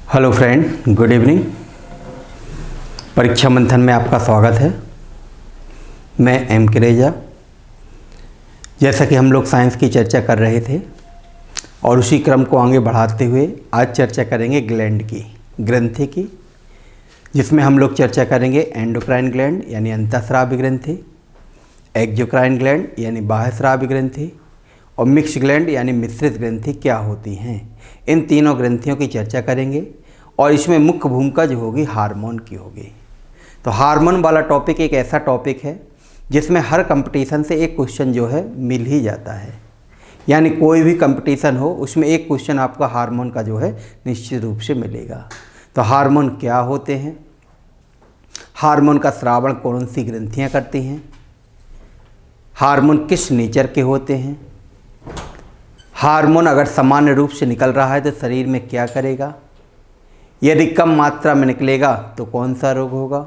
Hello friend, good evening. परीक्षा मंथन में आपका स्वागत है। मैं एम किरेजा। जैसा कि हम लोग साइंस की चर्चा कर रहे थे और उसी क्रम को आगे बढ़ाते हुए आज चर्चा करेंगे ग्लैंड की, ग्रंथि की, जिसमें हम लोग चर्चा करेंगे एंडोक्राइन ग्लैंड यानी अंतःस्रावी ग्रंथि, एक्सोक्राइन ग्लैंड यानी बाह्यस्रावी ग्रंथि और मिक्स ग्लैंड यानी मिश्रित ग्रंथि क्या होती हैं। इन तीनों ग्रंथियों की चर्चा करेंगे और इसमें मुख्य भूमिका जो होगी हार्मोन की होगी। तो हार्मोन वाला टॉपिक एक ऐसा टॉपिक है जिसमें हर कंपटीशन से एक क्वेश्चन जो है मिल ही जाता है, यानी कोई भी कंपटीशन हो उसमें एक क्वेश्चन आपका हार्मोन का जो है निश्चित रूप से मिलेगा। तो हार्मोन क्या होते हैं, हार्मोन का स्रावण कौन सी ग्रंथियाँ करती हैं, हार्मोन किस नेचर के होते हैं, हार्मोन अगर सामान्य रूप से निकल रहा है तो शरीर में क्या करेगा, यदि कम मात्रा में निकलेगा तो कौन सा रोग होगा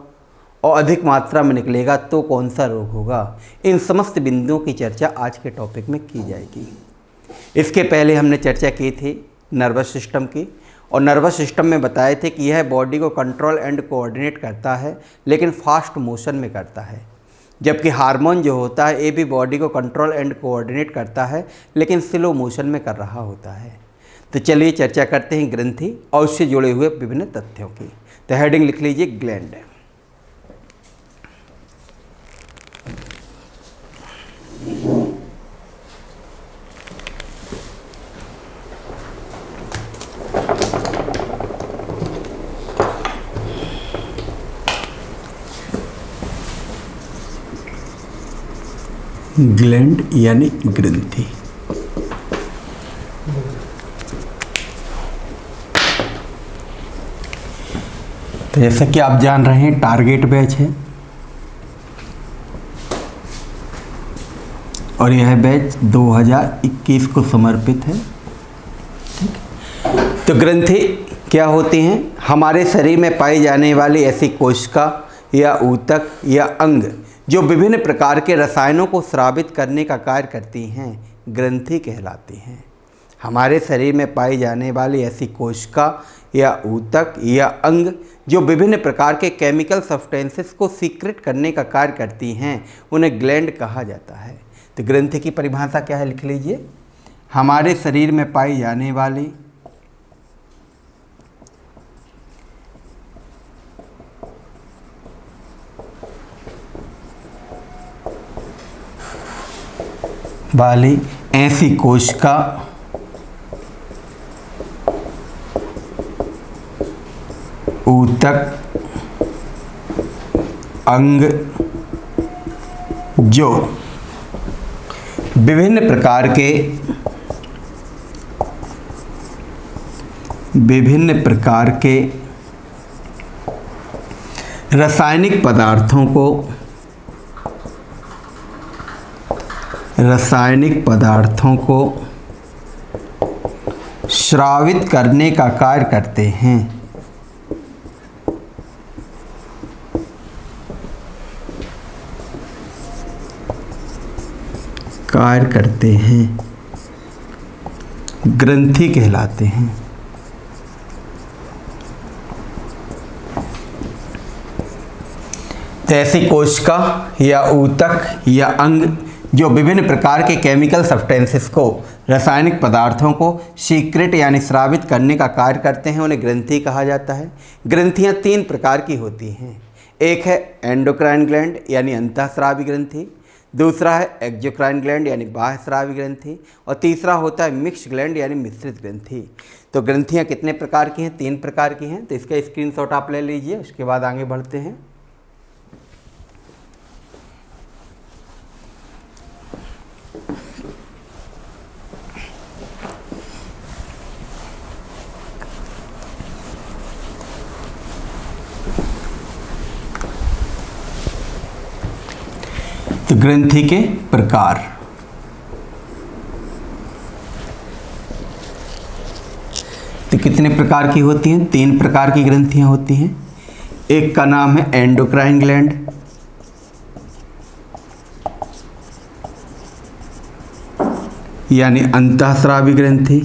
और अधिक मात्रा में निकलेगा तो कौन सा रोग होगा। इन समस्त बिंदुओं की चर्चा आज के टॉपिक में की जाएगी। इसके पहले हमने चर्चा की थी नर्वस सिस्टम की, और नर्वस सिस्टम में बताए थे कि यह बॉडी को कंट्रोल एंड कोऑर्डिनेट करता है, लेकिन फास्ट मोशन में करता है, जबकि हार्मोन जो होता है ये भी बॉडी को कंट्रोल एंड कोऑर्डिनेट करता है, लेकिन स्लो मोशन में कर रहा होता है। तो चलिए चर्चा करते हैं ग्रंथि और उससे जुड़े हुए विभिन्न तथ्यों की। तो हेडिंग लिख लीजिए ग्लैंड। ग्लैंड यानी ग्रंथि। तो जैसा कि आप जान रहे हैं टारगेट बैच है और यह बैच 2021 को समर्पित है। ठीक। तो ग्रंथि क्या होती हैं, हमारे शरीर में पाई जाने वाली ऐसी कोशिका या ऊतक या अंग जो विभिन्न प्रकार के रसायनों को स्रावित करने का कार्य करती हैं, ग्रंथि कहलाती हैं। हमारे शरीर में पाई जाने वाली ऐसी कोशिका या ऊतक या अंग जो विभिन्न प्रकार के केमिकल सब्सटेंसेस को सीक्रेट करने का कार्य करती हैं, उन्हें ग्लैंड कहा जाता है। तो ग्रंथि की परिभाषा क्या है, लिख लीजिए। हमारे शरीर में पाई जाने वाली ऐसी कोशिका, ऊतक, अंग जो विभिन्न प्रकार के रासायनिक पदार्थों को स्रावित करने का कार्य करते हैं। ग्रंथि कहलाते हैं। तो ऐसी कोशिका या ऊतक या अंग जो विभिन्न प्रकार के केमिकल सब्सटेंसेस को, रासायनिक पदार्थों को सीक्रेट यानी स्रावित करने का कार्य करते हैं, उन्हें ग्रंथि कहा जाता है। ग्रंथियां तीन प्रकार की होती हैं। एक है एंडोक्राइन ग्लैंड यानी अंतःस्रावी ग्रंथि, दूसरा है एक्सोक्राइन ग्लैंड यानी बाह्यस्रावी ग्रंथि और तीसरा होता है मिक्स ग्लैंड यानी मिश्रित ग्रंथि। तो ग्रंथियां कितने प्रकार की हैं, तीन प्रकार की हैं। तो इसका स्क्रीनशॉट आप ले लीजिए, उसके बाद आगे बढ़ते हैं। तो ग्रंथि के प्रकार, तो कितने प्रकार की होती हैं, तीन प्रकार की ग्रंथियां होती हैं। एक का नाम है एंडोक्राइन ग्लैंड, यानी अंतःस्रावी ग्रंथि।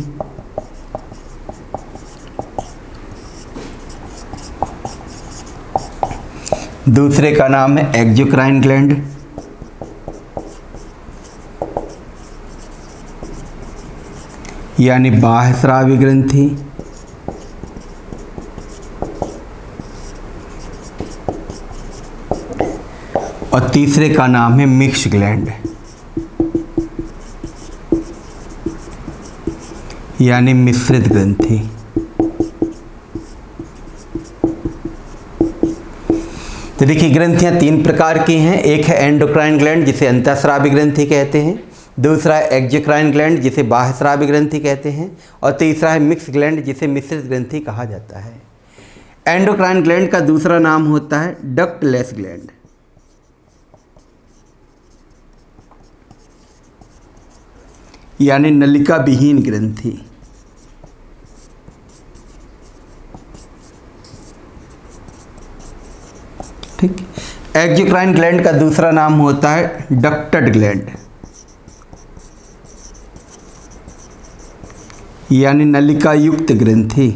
दूसरे का नाम है एक्सोक्राइन ग्लैंड, यानी बाह्यस्रावी ग्रंथि। और तीसरे का नाम है मिक्स ग्लैंड, यानी मिश्रित ग्रंथि। तो देखिए ग्रंथियां तीन प्रकार की हैं। एक है एंडोक्राइन ग्लैंड जिसे अंतःस्रावी ग्रंथि कहते हैं, दूसरा है एक्सोक्राइन ग्लैंड जिसे बाह्यस्रावी ग्रंथि कहते हैं, और तीसरा है मिक्स ग्लैंड जिसे मिश्रित ग्रंथि कहा जाता है। एंडोक्राइन ग्लैंड का दूसरा नाम होता है डक्टलेस ग्लैंड, यानी नलिका विहीन ग्रंथि। ठीक। एक्सोक्राइन ग्लैंड का दूसरा नाम होता है डक्टेड ग्लैंड, यानी नलिका युक्त ग्रंथि।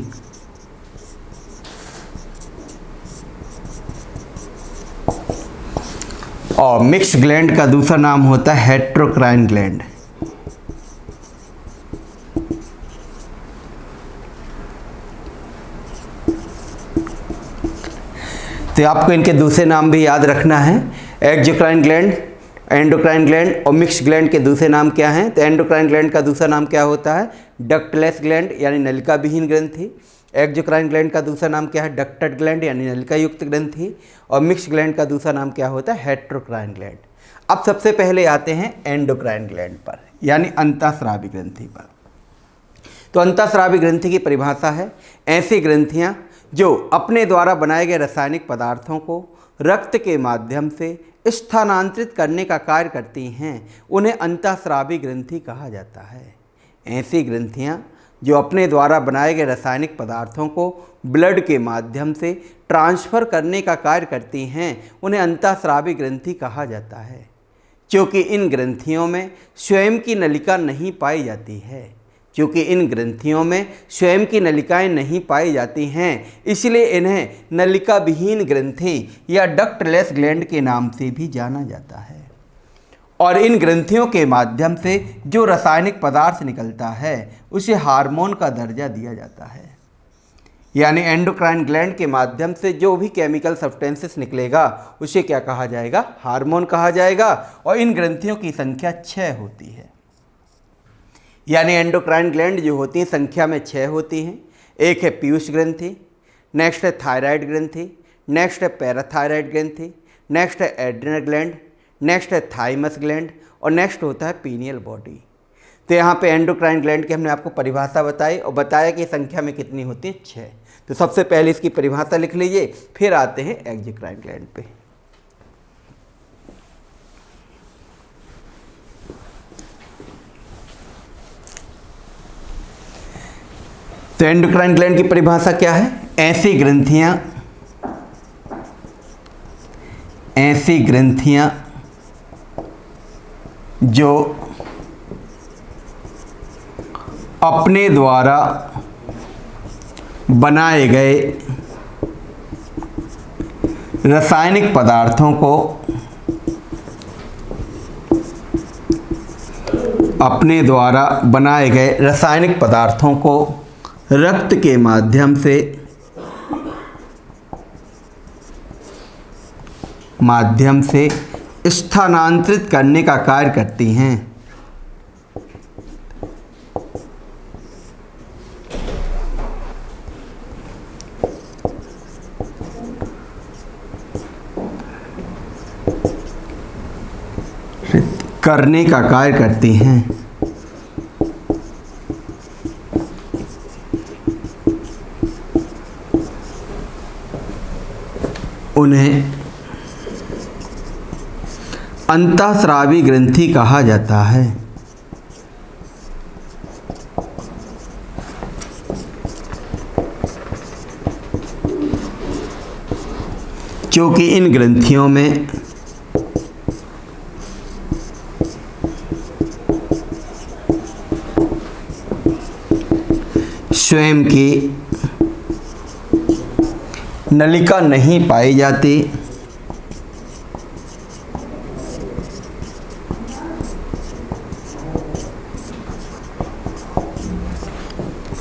और मिक्स ग्लैंड का दूसरा नाम होता है हेटेरोक्राइन ग्लैंड, तो आपको इनके दूसरे नाम भी याद रखना है। एक्सोक्राइन ग्लैंड, एंडोक्राइन ग्लैंड और मिक्स ग्लैंड के दूसरे नाम क्या हैं? तो एंडोक्राइन ग्लैंड का दूसरा नाम क्या होता है? डक्टलेस ग्लैंड, यानी नलिका विहीन ग्रंथि। एक्सोक्राइन ग्लैंड का दूसरा नाम क्या है? डक्टेड ग्लैंड, यानी नलिका युक्त ग्रंथि। और मिक्स ग्लैंड का दूसरा नाम क्या होता है? हेटेरोक्राइन ग्लैंड। अब सबसे पहले आते हैं एंडोक्राइन ग्लैंड पर, यानी अंतःस्रावी ग्रंथि पर। तो अंतःस्रावी ग्रंथि की परिभाषा है ऐसी ग्रंथियां जो अपने द्वारा बनाए गए रासायनिक पदार्थों को रक्त के माध्यम से स्थानांतरित करने का कार्य करती हैं, उन्हें अंतःस्रावी ग्रंथि कहा जाता है। ऐसी ग्रंथियां जो अपने द्वारा बनाए गए रासायनिक पदार्थों को ब्लड के माध्यम से ट्रांसफ़र करने का कार्य करती हैं, उन्हें अंतःस्रावी ग्रंथि कहा जाता है। क्योंकि इन ग्रंथियों में स्वयं की नलिका नहीं पाई जाती है, क्योंकि इन ग्रंथियों में स्वयं की नलिकाएं नहीं पाई जाती हैं, इसलिए इन्हें नलिका विहीन ग्रंथि या डक्टलेस ग्लैंड के नाम से भी जाना जाता है। और इन ग्रंथियों के माध्यम से जो रासायनिक पदार्थ निकलता है उसे हार्मोन का दर्जा दिया जाता है। यानी एंडोक्राइन ग्लैंड के माध्यम से जो भी केमिकल सब्सटेंसेस निकलेगा उसे क्या कहा जाएगा? हार्मोन कहा जाएगा। और इन ग्रंथियों की संख्या 6 होती है, यानी एंडोक्राइन ग्लैंड जो होती हैं संख्या में 6 होती हैं। एक है पीयूष ग्रंथि, नेक्स्ट है थायराइड ग्रंथि, नेक्स्ट है पैराथायराइड ग्रंथि, नेक्स्ट है एड्रिनल ग्लैंड, नेक्स्ट है थाइमस ग्लैंड और नेक्स्ट होता है पीनियल बॉडी। तो यहाँ पे एंडोक्राइन ग्लैंड की हमने आपको परिभाषा बताई और बताया कि संख्या में कितनी होती है? 6। तो सबसे पहले इसकी परिभाषा लिख लीजिए, फिर आते हैं एक्सोक्राइन ग्लैंड पे। तो एंडोक्राइन ग्लैंड की परिभाषा क्या है? ऐसी ग्रंथियां जो अपने द्वारा बनाए गए रासायनिक पदार्थों को रक्त के माध्यम से स्थानांतरित करने का कार्य करती हैं। उन्हें अंतःस्रावी ग्रंथि कहा जाता है। क्योंकि इन ग्रंथियों में स्वयं की नलिका नहीं पाई जाती,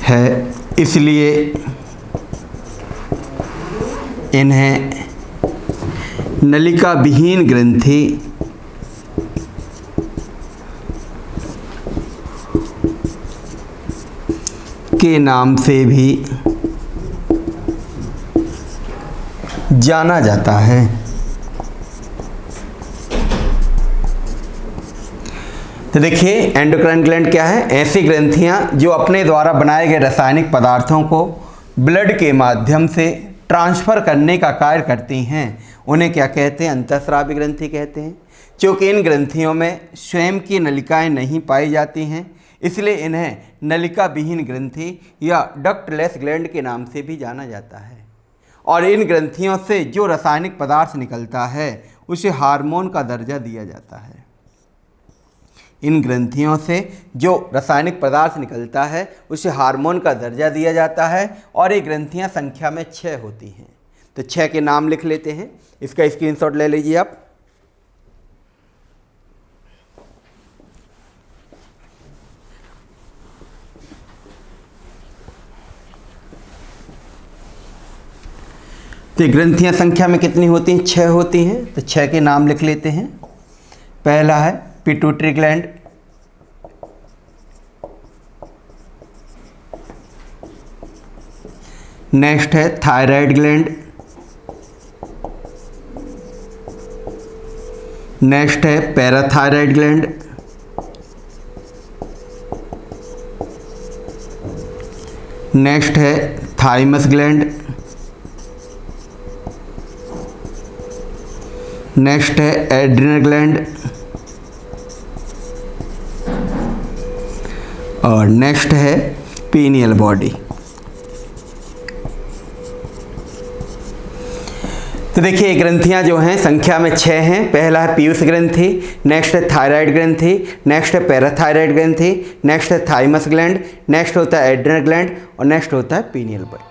है, इसलिए इन्हें नलिका विहीन ग्रंथि के नाम से भी जाना जाता है। तो देखिए एंडोक्राइन ग्लैंड क्या है? ऐसी ग्रंथियां जो अपने द्वारा बनाए गए रासायनिक पदार्थों को ब्लड के माध्यम से ट्रांसफ़र करने का कार्य करती हैं, उन्हें क्या कहते हैं? अंतःस्रावी ग्रंथि कहते हैं। क्योंकि इन ग्रंथियों में स्वयं की नलिकाएं नहीं पाई जाती हैं, इसलिए इन्हें नलिका विहीन ग्रंथि या डक्टलेस ग्लैंड के नाम से भी जाना जाता है। और इन ग्रंथियों से जो रासायनिक पदार्थ निकलता है उसे हार्मोन का दर्जा दिया जाता है। इन ग्रंथियों से जो रासायनिक पदार्थ निकलता है उसे हार्मोन का दर्जा दिया जाता है और ये ग्रंथियां संख्या में 6 होती हैं। तो 6 के नाम लिख लेते हैं, इसका स्क्रीनशॉट ले लीजिए आप। तो ग्रंथियां संख्या में कितनी होती हैं? 6 होती हैं। तो 6 के नाम लिख लेते हैं। पहला है पिट्यूटरी ग्लैंड, नेक्स्ट है थायराइड ग्लैंड, नेक्स्ट है पैराथायराइड ग्लैंड, नेक्स्ट है थाइमस ग्लैंड, नेक्स्ट है एड्रिनल ग्लैंड और नेक्स्ट है पीनियल बॉडी। तो देखिए ग्रंथियां जो हैं संख्या में 6 हैं। पहला है पीयूष ग्रंथि, नेक्स्ट है थायराइड ग्रंथि, नेक्स्ट है पैराथायराइड ग्रंथि, नेक्स्ट है थाइमस ग्लैंड, नेक्स्ट होता है एड्रिनल ग्लैंड और नेक्स्ट होता है पीनियल बॉडी।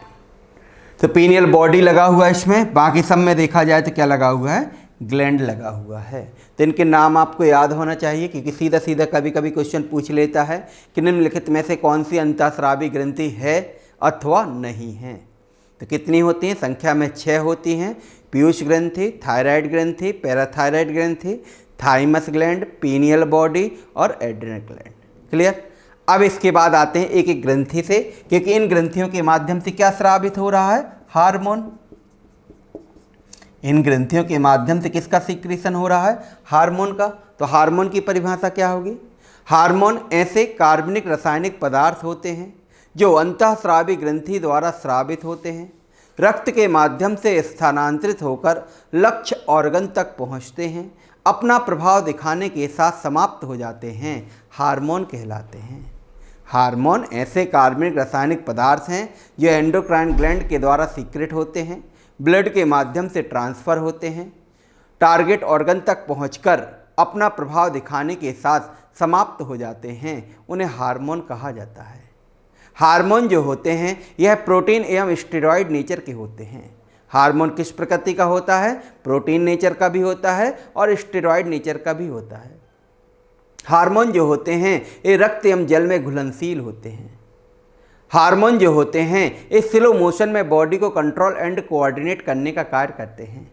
तो पीनियल बॉडी लगा हुआ है इसमें, बाकी सब में देखा जाए तो क्या लगा हुआ है? ग्लैंड लगा हुआ है। तो इनके नाम आपको याद होना चाहिए, क्योंकि सीधा सीधा कभी कभी क्वेश्चन पूछ लेता है कि निम्नलिखित में से कौन सी अंतःस्रावी ग्रंथि है अथवा नहीं है। तो कितनी होती हैं? संख्या में 6 होती हैं। पीयूष ग्रंथि, थायराइड ग्रंथि, पैराथायराइड ग्रंथि, थाइमस ग्लैंड, पीनियल बॉडी और एड्रिनल ग्लैंड। क्लियर? अब इसके बाद आते हैं एक एक ग्रंथि से, क्योंकि इन ग्रंथियों के माध्यम से क्या स्रावित हो रहा है? हार्मोन। इन ग्रंथियों के माध्यम से किसका सीक्रेशन हो रहा है? हार्मोन का। तो हार्मोन की परिभाषा क्या होगी? हार्मोन ऐसे कार्बनिक रासायनिक पदार्थ होते हैं जो अंतःस्रावी ग्रंथि द्वारा स्रावित होते हैं, रक्त के माध्यम से स्थानांतरित होकर लक्ष्य ऑर्गन तक पहुंचते हैं, अपना प्रभाव दिखाने के साथ समाप्त हो जाते हैं, हार्मोन कहलाते हैं। हार्मोन ऐसे कार्बनिक रासायनिक पदार्थ हैं जो एंडोक्राइन ग्लैंड के द्वारा सीक्रेट होते हैं, ब्लड के माध्यम से ट्रांसफ़र होते हैं, टारगेट ऑर्गन तक पहुंचकर अपना प्रभाव दिखाने के साथ समाप्त हो जाते हैं, उन्हें हार्मोन कहा जाता है। हार्मोन जो होते हैं यह प्रोटीन एवं स्टेरॉयड नेचर के होते हैं। हार्मोन किस प्रकृति का होता है? प्रोटीन नेचर का भी होता है और स्टेरॉयड नेचर का भी होता है। हार्मोन जो होते हैं ये रक्त एवं जल में घुलनशील होते हैं। हार्मोन जो होते हैं ये स्लो मोशन में बॉडी को कंट्रोल एंड कोऑर्डिनेट करने का कार्य करते हैं।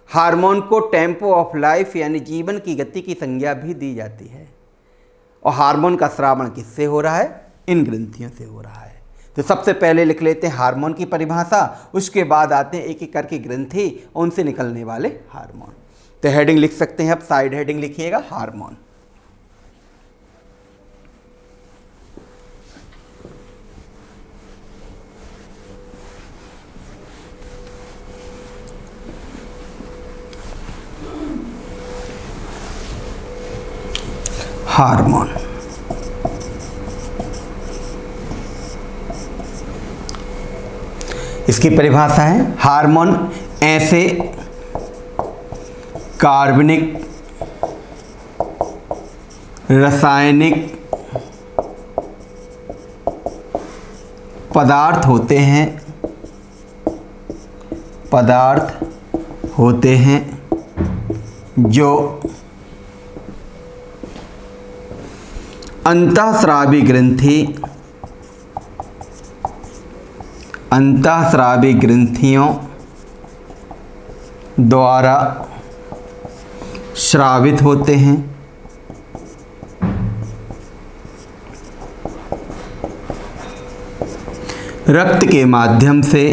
हार्मोन को टेम्पो ऑफ लाइफ यानी जीवन की गति की संज्ञा भी दी जाती है। और हार्मोन का स्रावण किससे हो रहा है? इन ग्रंथियों से हो रहा है। तो सबसे पहले लिख लेते हैं हार्मोन की परिभाषा, उसके बाद आते हैं एक एक करके ग्रंथि और उनसे निकलने वाले हार्मोन। तो हेडिंग लिख सकते हैं, अब साइड हेडिंग लिखिएगा हार्मोन। हार्मोन इसकी परिभाषा है, हार्मोन ऐसे कार्बनिक रासायनिक पदार्थ होते हैं जो अंतःस्रावी ग्रंथि अंतःस्रावी ग्रंथियों द्वारा स्रावित होते हैं। रक्त के माध्यम से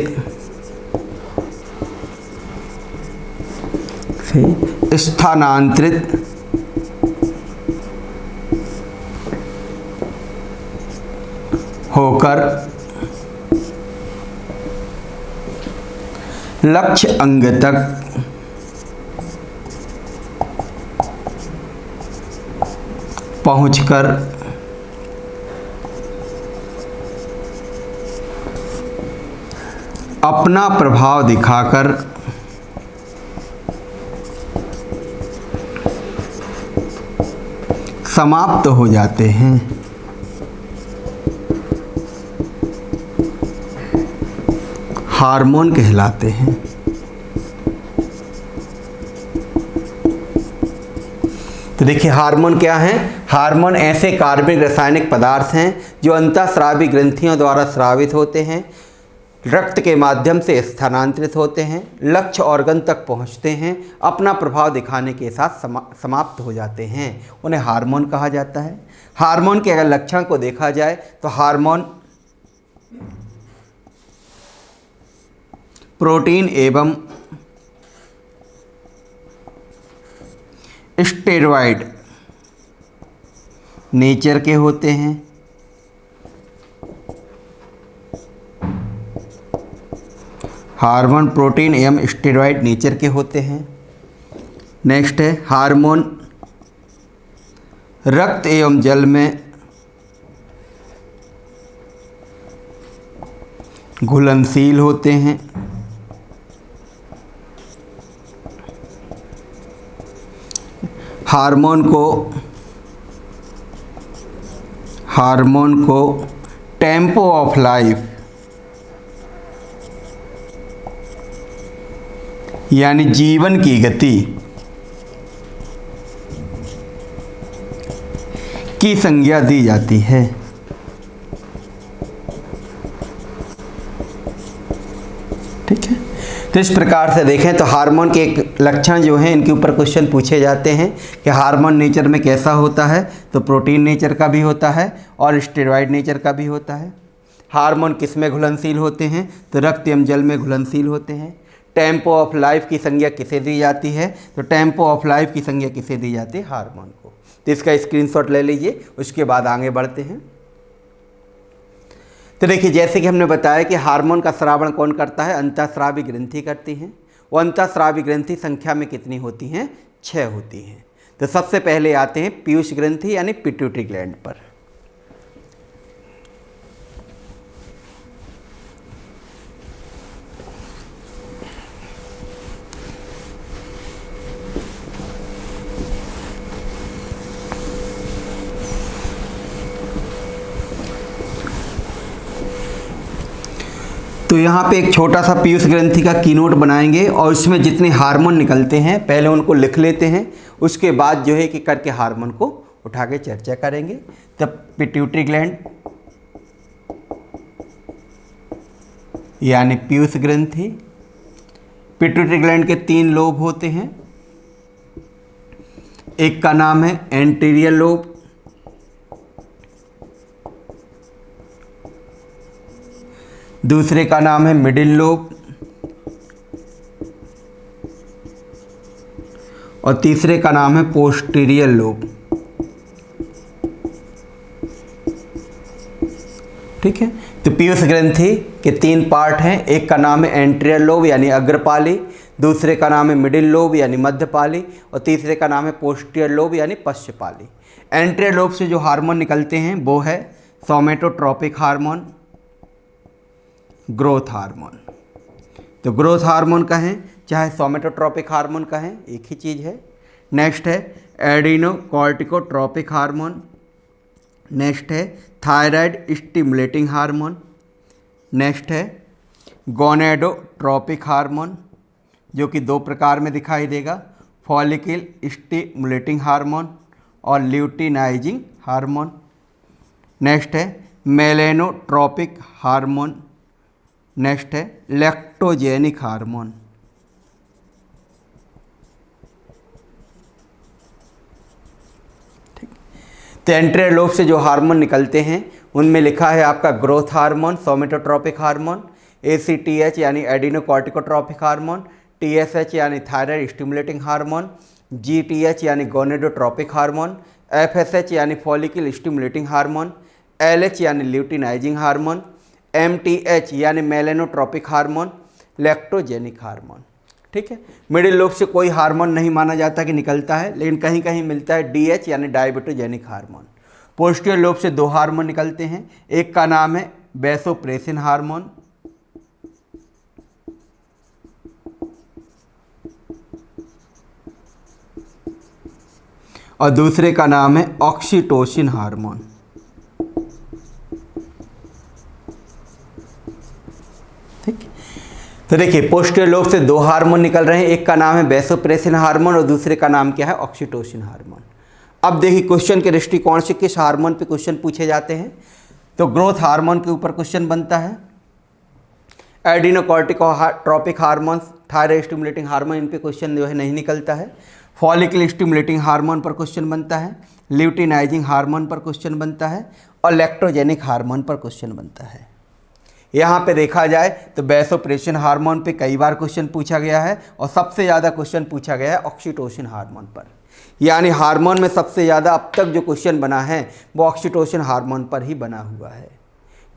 स्थानांतरित होकर लक्ष्य अंग तक पहुंचकर अपना प्रभाव दिखाकर समाप्त हो जाते हैं। हार्मोन कहलाते हैं। तो देखिए हार्मोन क्या है? हार्मोन ऐसे कार्बनिक रासायनिक पदार्थ हैं जो अंतःस्रावी ग्रंथियों द्वारा स्रावित होते हैं, रक्त के माध्यम से स्थानांतरित होते हैं, लक्ष्य ऑर्गन तक पहुंचते हैं, अपना प्रभाव दिखाने के साथ समाप्त हो जाते हैं। उन्हें हार्मोन कहा जाता है। हार्मोन के अगर लक्षण को देखा जाए तो हार्मोन प्रोटीन एवं स्टेरॉइड नेचर के होते हैं। हार्मोन प्रोटीन एवं स्टेरॉइड नेचर के होते हैं। नेक्स्ट है हार्मोन रक्त एवं जल में घुलनशील होते हैं। हार्मोन को टेम्पो ऑफ लाइफ यानी जीवन की गति की संज्ञा दी जाती है। ठीक है, तो इस प्रकार से देखें तो हार्मोन के एक लक्षण जो हैं इनके ऊपर क्वेश्चन पूछे जाते हैं कि हार्मोन नेचर में कैसा होता है, तो प्रोटीन नेचर का भी होता है और स्टेरॉइड नेचर का भी होता है। हार्मोन किस में घुलनशील होते हैं, तो रक्त एवं जल में घुलनशील होते हैं। टेम्पो ऑफ लाइफ की संज्ञा किसे दी जाती है, तो टेम्पो ऑफ लाइफ की संज्ञा किसे दी जाती है, हार्मोन को। तो इसका स्क्रीनशॉट ले लीजिए, उसके बाद आगे बढ़ते हैं। तो देखिए जैसे कि हमने बताया कि हार्मोन का स्रावण कौन करता है, अंतःस्रावी ग्रंथि करती हैं। वो अंतःस्रावी ग्रंथि संख्या में कितनी होती हैं, 6 होती हैं। तो सबसे पहले आते हैं पीयूष ग्रंथि यानी पिट्यूटरी ग्लैंड पर। तो यहाँ पे एक छोटा सा पीयूष ग्रंथि का कीनोट बनाएंगे और इसमें जितने हार्मोन निकलते हैं पहले उनको लिख लेते हैं, उसके बाद जो है कि करके हार्मोन को उठा के चर्चा करेंगे। तब पिट्यूटरी ग्लैंड यानी पीयूष ग्रंथि। पिट्यूटरी ग्लैंड के 3 लोब होते हैं। एक का नाम है एंटीरियर लोब, दूसरे का नाम है मिडिल लोब और तीसरे का नाम है पोस्टीरियर लोब। ठीक है, तो पीयूष ग्रंथि के 3 पार्ट हैं। एक का नाम है एंटीरियर लोब यानी अग्रपाली, दूसरे का नाम है मिडिल लोब यानी मध्यपाली और तीसरे का नाम है पोस्टीरियर लोब यानी पश्चपाली। एंटीरियर लोब से जो हार्मोन निकलते हैं वो है सोमेटोट्रोपिक हार्मोन, ग्रोथ हार्मोन। तो ग्रोथ हार्मोन कहें चाहे सोमेटोट्रोपिक हार्मोन कहें एक ही चीज़ है। नेक्स्ट है एडिनोकॉर्टिकोट्रोपिक हार्मोन। नेक्स्ट है थायराइड स्टिमुलेटिंग हार्मोन। नेक्स्ट है गोनेडोट्रोपिक हार्मोन जो कि 2 प्रकार में दिखाई देगा, फॉलिकल स्टिमुलेटिंग हार्मोन और ल्यूटिनाइजिंग हार्मोन। नेक्स्ट है मेलेनोट्रोपिक हार्मोन। नेक्स्ट है लैक्टोजेनिक हार्मोन। तो एंटीरियर लोब से जो हार्मोन निकलते हैं उनमें लिखा है आपका ग्रोथ हार्मोन, सोमेटोट्रोपिक हार्मोन, ACTH यानी एडिनोकॉर्टिकोट्रोपिक हार्मोन, TSH यानी थायराइड स्टिमुलेटिंग हार्मोन, GTH यानी गोनेडोट्रोपिक हार्मोन, FSH यानी फॉलिकल स्टिमुलेटिंग हार्मोन, LH यानी ल्यूटिनाइजिंग हार्मोन, MTH यानी मेलेनोट्रोपिक हार्मोन, लैक्टोजेनिक हार्मोन। ठीक है, मिडिल लोब से कोई हार्मोन नहीं माना जाता कि निकलता है, लेकिन कहीं कहीं मिलता है DH यानी डायबिटोजेनिक हार्मोन। पोस्टीरियर लोब से दो हार्मोन निकलते हैं, एक का नाम है वैसोप्रेसिन हार्मोन और दूसरे का नाम है ऑक्सीटोसिन हार्मोन। ठीक, तो देखिए पोस्टीरियर लोब से दो हार्मोन निकल रहे हैं, एक का नाम है वैसोप्रेसिन हार्मोन और दूसरे का नाम क्या है, ऑक्सीटोसिन हार्मोन। अब देखिए क्वेश्चन के दृष्टिकोण से किस हार्मोन पे क्वेश्चन पूछे जाते हैं, तो ग्रोथ हार्मोन के ऊपर क्वेश्चन बनता है, एडिनोकॉर्टिकोट्रोपिक हार्मोन, थायराइड स्टिमुलेटिंग हार्मोन, इन पे क्वेश्चन जो है नहीं निकलता है। फॉलिकल स्टिमुलेटिंग हार्मोन पर क्वेश्चन बनता है, ल्यूटिनाइजिंग हार्मोन पर क्वेश्चन बनता है और लैक्टोजेनिक हार्मोन पर क्वेश्चन बनता है। यहाँ पे देखा जाए तो वैसोप्रेसिन हार्मोन पे कई बार क्वेश्चन पूछा गया है और सबसे ज़्यादा क्वेश्चन पूछा गया है ऑक्सीटोसिन हार्मोन पर। यानी हार्मोन में सबसे ज़्यादा अब तक जो क्वेश्चन बना है वो ऑक्सीटोसिन हार्मोन पर ही बना हुआ है।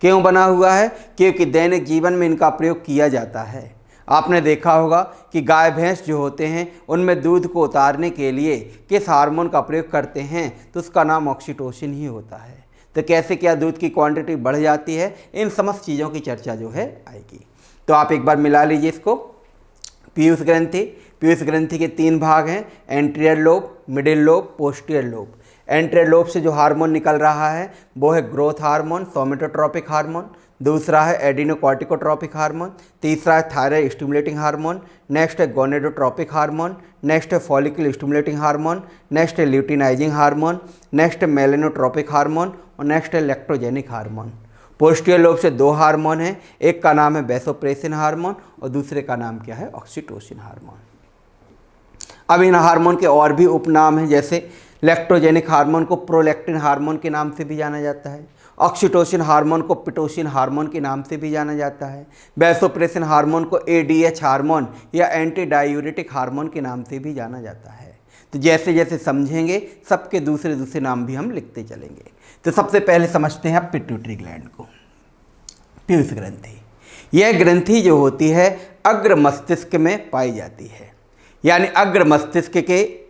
क्यों बना हुआ है, क्योंकि दैनिक जीवन में इनका प्रयोग किया जाता है। आपने देखा होगा कि गाय भैंस जो होते हैं उनमें दूध को उतारने के लिए किस हार्मोन का प्रयोग करते हैं, तो उसका नाम ऑक्सीटोसिन ही होता है। तो कैसे क्या दूध की क्वांटिटी बढ़ जाती है, इन समस्त चीज़ों की चर्चा जो है आएगी। तो आप एक बार मिला लीजिए इसको। पीयूष ग्रंथि, पीयूष ग्रंथि के तीन भाग हैं, anterior lobe, middle lobe, posterior lobe. Anterior lobe से जो हार्मोन निकल रहा है वो है ग्रोथ हार्मोन, सोमेटोट्रोपिक हार्मोन, दूसरा है एडिनोकॉर्टिकोट्रोपिक हार्मोन, तीसरा है थायराइड स्टिमुलेटिंग हार्मोन, नेक्स्ट है गोनेडोट्रोपिक हार्मोन, नेक्स्ट है फॉलिकल स्टिमुलेटिंग हार्मोन, नेक्स्ट है ल्यूटिनाइजिंग हार्मोन, नेक्स्ट है मेलेनोट्रोपिक हार्मोन और नेक्स्ट है लैक्टोजेनिक हार्मोन। पोस्टीरियर लोब से दो हार्मोन हैं, एक का नाम है वैसोप्रेसिन हार्मोन और दूसरे का नाम क्या है, ऑक्सीटोसिन हार्मोन। अब इन हार्मोन के और भी उपनाम हैं, जैसे लैक्टोजेनिक हार्मोन को प्रोलैक्टिन हार्मोन के नाम से भी जाना जाता है, ऑक्सीटोसिन हार्मोन को पिटोसिन हार्मोन के नाम से भी जाना जाता है, वैसोप्रेसिन हार्मोन को ADH हार्मोन या एंटी डायूरेटिक हार्मोन के नाम से भी जाना जाता है। तो जैसे जैसे समझेंगे सबके दूसरे दूसरे नाम भी हम लिखते चलेंगे। तो सबसे पहले समझते हैं पिट्यूटरी ग्लैंड को, पीयूष ग्रंथि। यह ग्रंथि जो होती है अग्र मस्तिष्क में पाई जाती है, यानी अग्र मस्तिष्क के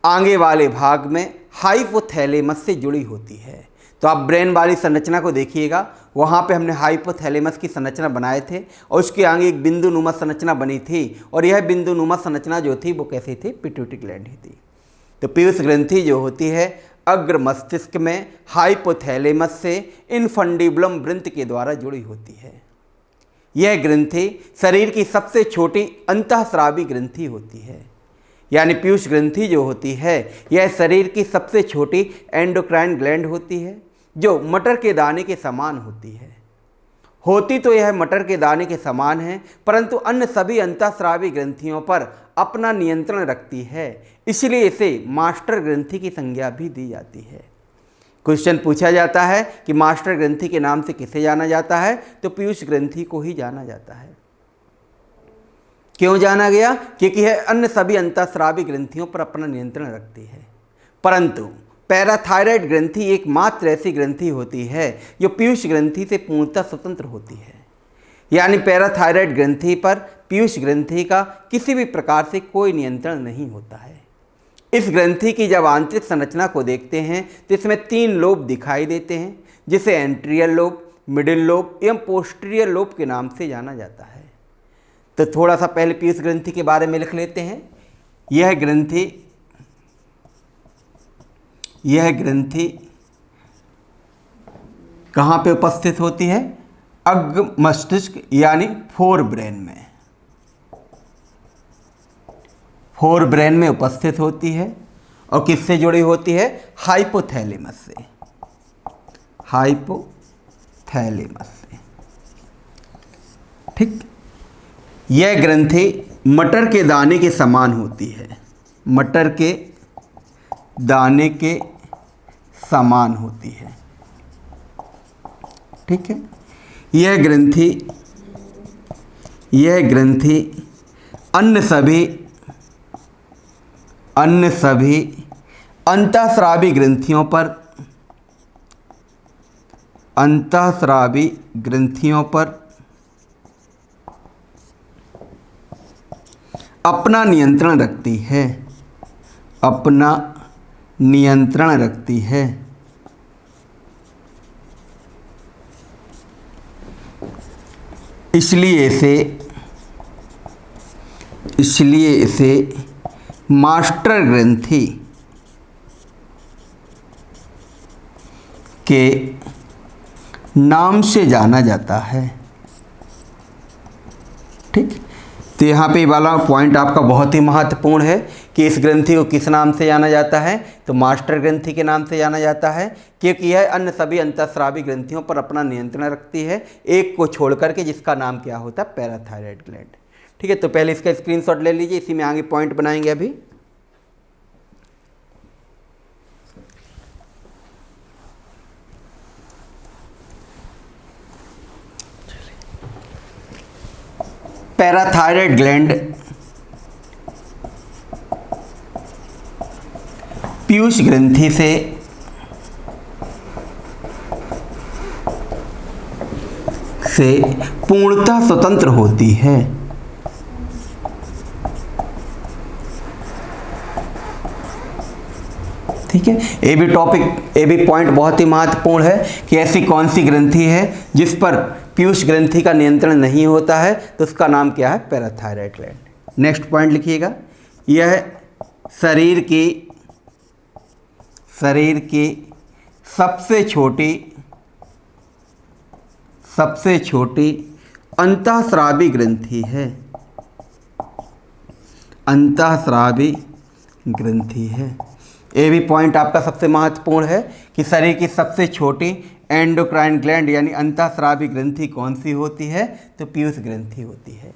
आगे वाले भाग में हाइपोथैलेमस से जुड़ी होती है। तो आप ब्रेन वाली संरचना को देखिएगा, वहाँ पे हमने हाइपोथैलेमस की संरचना बनाए थे और उसके आगे एक बिंदुनुमा संरचना बनी थी और यह बिंदुनुमा संरचना जो थी वो कैसी थी, पिट्यूटरी ग्लैंड ही थी। तो पीयूष ग्रंथि जो होती है अग्र मस्तिष्क में हाइपोथैलेमस से इनफंडिबुलम वृंत के द्वारा जुड़ी होती है। यह ग्रंथि शरीर की सबसे छोटी अंतःस्रावी ग्रंथि होती है, यानी पीयूष ग्रंथि जो होती है यह शरीर की सबसे छोटी एंडोक्राइन ग्लैंड होती है जो मटर के दाने के समान होती है। होती तो यह मटर के दाने के समान है, परंतु अन्य सभी अंतःस्रावी ग्रंथियों पर अपना नियंत्रण रखती है, इसलिए इसे मास्टर ग्रंथि की संज्ञा भी दी जाती है। क्वेश्चन पूछा जाता है कि मास्टर ग्रंथि के नाम से किसे जाना जाता है, तो पीयूष ग्रंथि को ही जाना जाता है। क्यों जाना गया, क्योंकि यह अन्य सभी अंतःस्रावी ग्रंथियों पर अपना नियंत्रण रखती है। परंतु पैराथायराइड ग्रंथि एकमात्र ऐसी ग्रंथि होती है जो पीयूष ग्रंथि से पूर्णतः स्वतंत्र होती है, यानी पैराथायराइड ग्रंथि पर पीयूष ग्रंथि का किसी भी प्रकार से कोई नियंत्रण नहीं होता है। इस ग्रंथि की जब आंतरिक संरचना को देखते हैं तो इसमें तीन लोब दिखाई देते हैं, जिसे एंटीरियर लोब, मिडिल लोब एवं पोस्टीरियर लोब के नाम से जाना जाता है। तो थोड़ा सा पहले पीयूष ग्रंथि के बारे में लिख लेते हैं। यह ग्रंथि कहाँ पे उपस्थित होती है, अग्र मस्तिष्क यानी फोर ब्रेन में उपस्थित होती है और किससे जुड़ी होती है, हाइपोथैलेमस से, हाइपोथैलेमस से। ठीक। यह ग्रंथि मटर के दाने के समान होती है, मटर के दाने के समान होती है। ठीक है। यह ग्रंथि अन्य सभी अंतःस्रावी ग्रंथियों पर अपना नियंत्रण रखती है। इसलिए इसे मास्टर ग्रंथि के नाम से जाना जाता है। ठीक। तो यहाँ पे वाला पॉइंट आपका बहुत ही महत्वपूर्ण है कि इस ग्रंथि को किस नाम से जाना जाता है, तो मास्टर ग्रंथि के नाम से जाना जाता है, क्योंकि यह अन्य सभी अंतःस्रावी ग्रंथियों पर अपना नियंत्रण रखती है, एक को छोड़ करके, जिसका नाम क्या होता है, पैराथायरॉयड ग्लैंड। ठीक है। तो पहले इसका स्क्रीनशॉट ले लीजिए, इसी में आगे पॉइंट बनाएंगे अभी। पैराथायरॉयड ग्लैंड पीयूष ग्रंथि से पूर्णतः स्वतंत्र होती है। ठीक है। ये भी पॉइंट बहुत ही महत्वपूर्ण है कि ऐसी कौन सी ग्रंथि है जिस पर पीयूष ग्रंथि का नियंत्रण नहीं होता है, तो उसका नाम क्या है, पैराथायरॉयड ग्लैंड। नेक्स्ट पॉइंट लिखिएगा। यह शरीर की सबसे छोटी अंतःस्रावी ग्रंथि है। ये भी पॉइंट आपका सबसे महत्वपूर्ण है कि शरीर की सबसे छोटी एंडोक्राइन ग्लैंड यानी अंतःस्रावी ग्रंथि कौन सी होती है, तो पीयूष ग्रंथि होती है।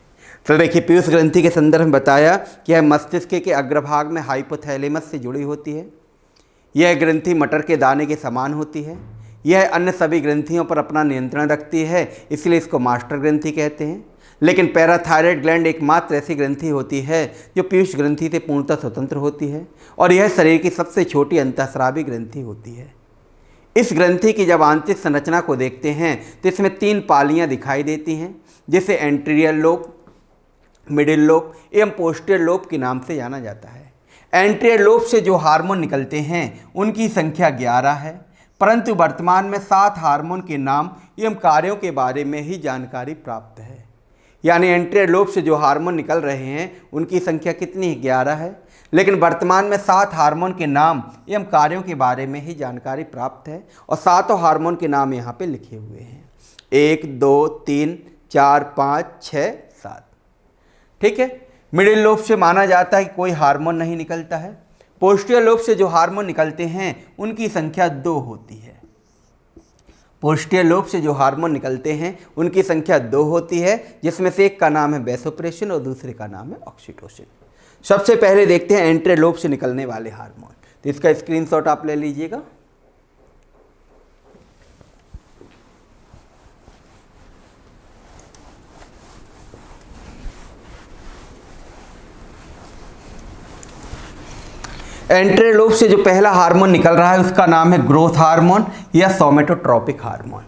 तो देखिए, पीयूष ग्रंथि के संदर्भ में बताया कि यह मस्तिष्क के अग्रभाग में हाइपोथैलेमस से जुड़ी होती है। यह ग्रंथि मटर के दाने के समान होती है। यह अन्य सभी ग्रंथियों पर अपना नियंत्रण रखती है, इसलिए इसको मास्टर ग्रंथि कहते हैं। लेकिन पैराथायरॉयड ग्लैंड एकमात्र ऐसी ग्रंथि होती है जो पीयूष ग्रंथि से पूर्णतः स्वतंत्र होती है, और यह शरीर की सबसे छोटी अंतःस्रावी ग्रंथि होती है। इस ग्रंथि की जब आंतरिक संरचना को देखते हैं तो इसमें 3 पालियां दिखाई देती हैं, जिसे एंटीरियर लोब, मिडिल लोब एवं पोस्टीरियर लोब के नाम से जाना जाता है। एंटीरियर लोब से जो हार्मोन निकलते हैं उनकी संख्या 11 है, परंतु वर्तमान में 7 हार्मोन के नाम एवं कार्यों के बारे में ही जानकारी प्राप्त है। यानी एंटीरियर लोब से जो हार्मोन निकल रहे हैं उनकी संख्या कितनी है, 11 है, लेकिन वर्तमान में 7 हार्मोन के नाम एवं कार्यों के बारे में ही जानकारी प्राप्त है, और 7 हार्मोन के नाम यहाँ पे लिखे हुए हैं, 1 2 3 4 5 6 7। ठीक है। मिडिल लोब से माना जाता है कि कोई हार्मोन नहीं निकलता है। पोस्टीरियर लोब से जो हार्मोन निकलते हैं उनकी संख्या 2 होती है। पोस्टीरियर लोब से जो हार्मोन निकलते हैं उनकी संख्या 2 होती है, जिसमें से एक का नाम है वैसोप्रेसिन और दूसरे का नाम है ऑक्सीटोसिन। सबसे पहले देखते हैं एंटीरियर लोब से निकलने वाले हार्मोन। तो इसका स्क्रीनशॉट आप ले लीजिएगा। एंटीरियर लोब से जो पहला हार्मोन निकल रहा है उसका नाम है ग्रोथ हार्मोन या सोमेटोट्रोपिक हार्मोन।